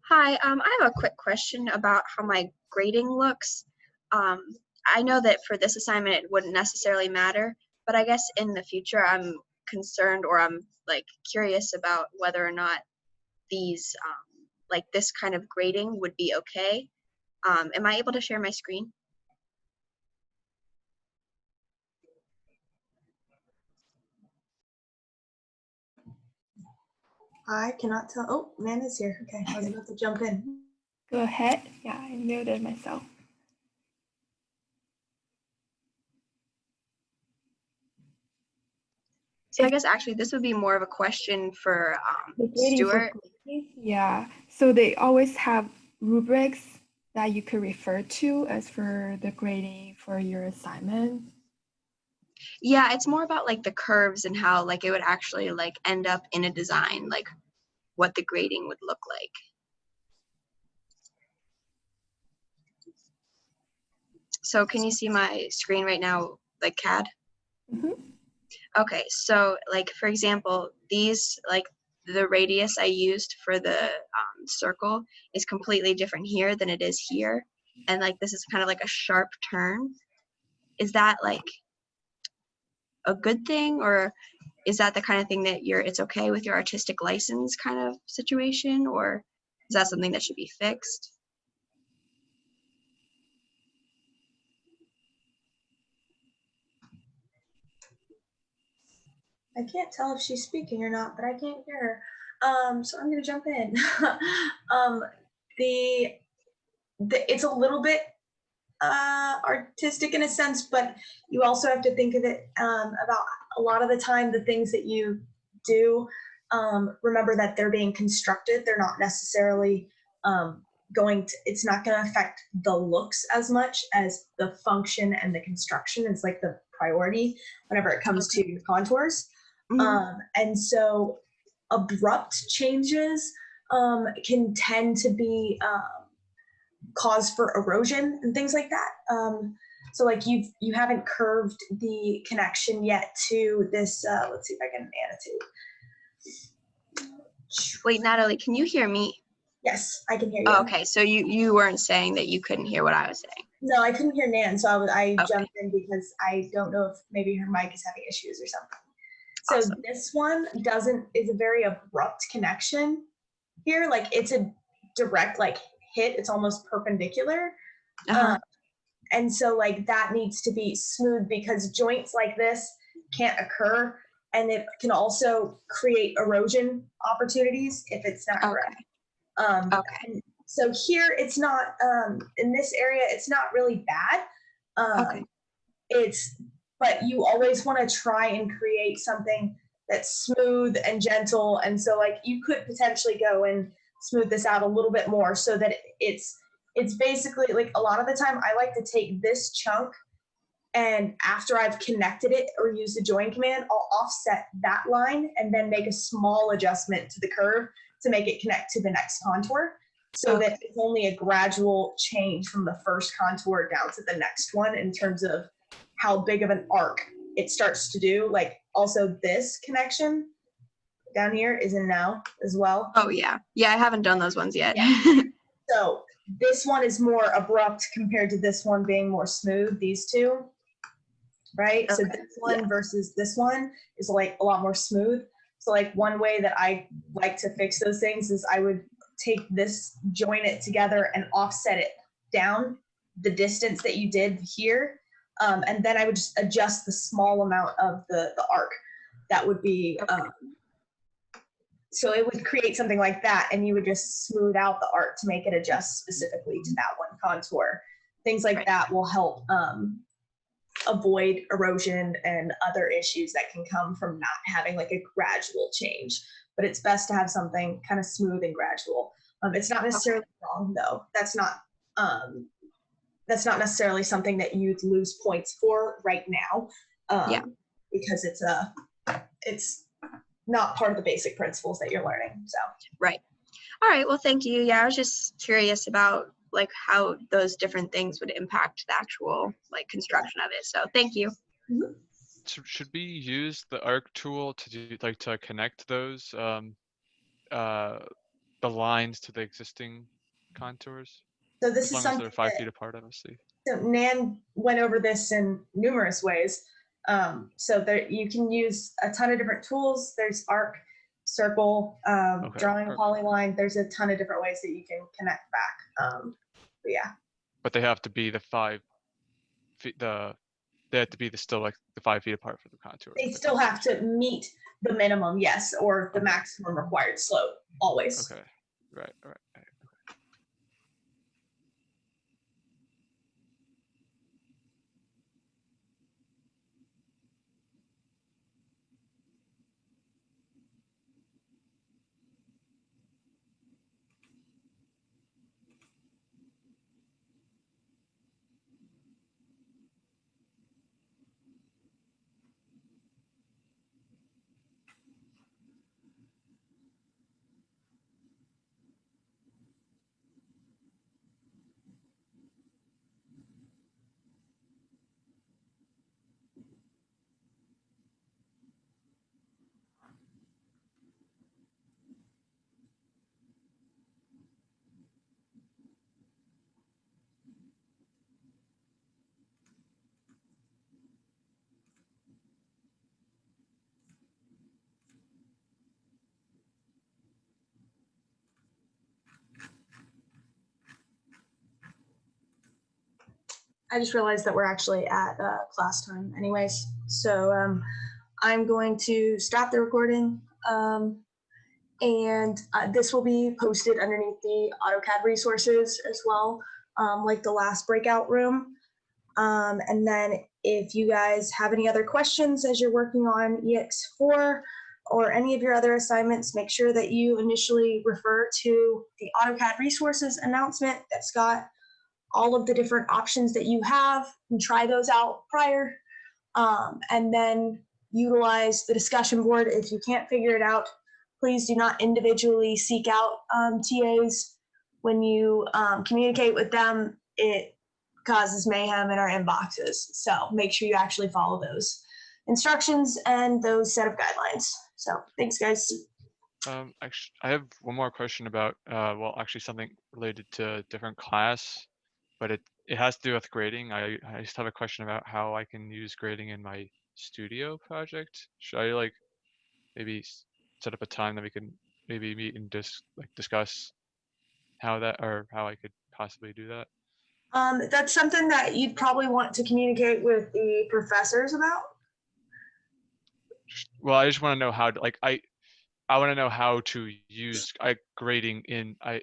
Hi, I have a quick question about how my grading looks. I know that for this assignment it wouldn't necessarily matter, but I guess in the future I'm concerned or I'm like curious about whether or not these like this kind of grading would be okay. Am I able to share my screen? I cannot tell. Oh, man is here. Okay, I was about to jump in. Go ahead. Yeah, I muted myself. So I guess actually this would be more of a question for The grading for Stuart. grading, yeah. So they always have rubrics that you could refer to as for the grading for your assignment. Yeah, it's more about like the curves and how like it would actually like end up in a design, like what the grading would look like. So can you see my screen right now, like CAD? Okay, so like for example, these like the radius I used for the circle is completely different here than it is here. And like this is kind of like a sharp turn. Is that like a good thing, or is that the kind of thing that it's okay with your artistic license kind of situation, or is that something that should be fixed? I can't tell if she's speaking or not, but I can't hear her. So I'm gonna jump in. um, the it's a little bit artistic in a sense, but you also have to think of it about a lot of the time the things that you do. Remember that they're being constructed; they're not necessarily it's not going to affect the looks as much as the function and the construction. It's like the priority whenever it comes to contours. And so abrupt changes can tend to be cause for erosion and things like that. So like you haven't curved the connection yet to this, let's see if I get an attitude. Wait, Natalie, can you hear me? Yes, I can hear you. Oh, okay, so you weren't saying that you couldn't hear what I was saying. No, I couldn't hear Nan, so I jumped in because I don't know if maybe her mic is having issues or something. So Awesome. this one is a very abrupt connection here. Like it's a direct like hit. It's almost perpendicular. And so like that needs to be smooth because joints like this can't occur, and it can also create erosion opportunities if it's not correct. And so here it's not in this area it's not really bad. But you always want to try and create something that's smooth and gentle, and so like you could potentially go and smooth this out a little bit more so that it's basically like a lot of the time I like to take this chunk, and after I've connected it or used the join command, I'll offset that line and then make a small adjustment to the curve to make it connect to the next contour, so that it's only a gradual change from the first contour down to the next one in terms of how big of an arc it starts to do. Like also this connection down here is in now as well. Oh yeah. Yeah, I haven't done those ones yet. Yeah. So this one is more abrupt compared to this one being more smooth, these two, right? So this one versus this one is like a lot more smooth. So like one way that I like to fix those things is I would take this, join it together and offset it down the distance that you did here. And then I would just adjust the small amount of the arc. That would be, so it would create something like that, and you would just smooth out the arc to make it adjust specifically to that one contour. Things like that will help avoid erosion and other issues that can come from not having like a gradual change. But it's best to have something kind of smooth and gradual. It's not necessarily wrong though. That's not necessarily something that you'd lose points for right now, because it's not part of the basic principles that you're learning. So right. All right. Well, thank you. Yeah, I was just curious about like how those different things would impact the actual like construction of it. So thank you. Should we use the arc tool to do like to connect those the lines to the existing contours? So this As is long as something they're 5 that feet apart, obviously. so Nan went over this in numerous ways. So there you can use a ton of different tools. There's arc, circle, Okay. drawing a Perfect. polyline. There's a ton of different ways that you can connect back. But yeah, But they have to be the 5 feet. They have to be still like the 5 feet apart for the contours. they still have to meet the minimum, yes, or the maximum required slope always. Okay. Right. Right. I just realized that we're actually at class time anyways. So I'm going to stop the recording and this will be posted underneath the AutoCAD resources as well, like the last breakout room. And then if you guys have any other questions as you're working on EX4 or any of your other assignments, make sure that you initially refer to the AutoCAD resources announcement that's got all of the different options that you have and try those out prior. And then utilize the discussion board. If you can't figure it out, please do not individually seek out TAs. When you communicate with them, it causes mayhem in our inboxes. So make sure you actually follow those instructions and those set of guidelines. So thanks, guys. Actually, I have one more question about, well, actually something related to a different class, but it has to do with grading. I just have a question about how I can use grading in my studio project. Should I like maybe set up a time that we can maybe meet and discuss how I could possibly do that? That's something that you'd probably want to communicate with the professors about. Well, I just want to know how to I want to know how to use grading I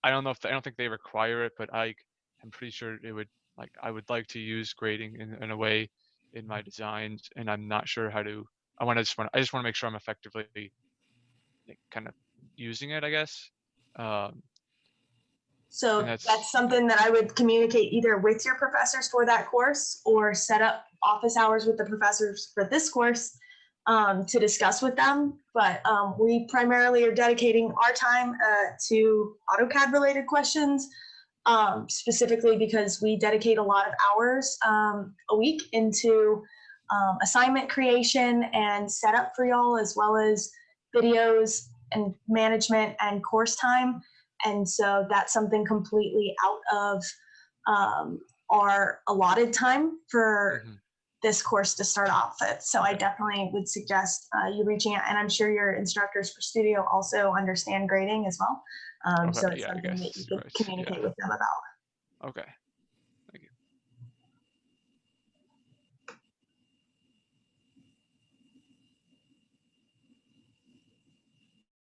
don't know I don't think they require it, but I'm pretty sure it would I would like to use grading in a way in my designs, and I'm not sure how to. I just want to make sure I'm effectively kind of using it, I guess. So And that's something that I would communicate either with your professors for that course or set up office hours with the professors for this course to discuss with them. But we primarily are dedicating our time to AutoCAD related questions, specifically because we dedicate a lot of hours a week into assignment creation and setup for y'all, as well as videos and management and course time. And so that's something completely out of our allotted time for this course to start off with. So I definitely would suggest you reaching out, and I'm sure your instructors for studio also understand grading as well. So it's something that you could communicate with them about. Okay.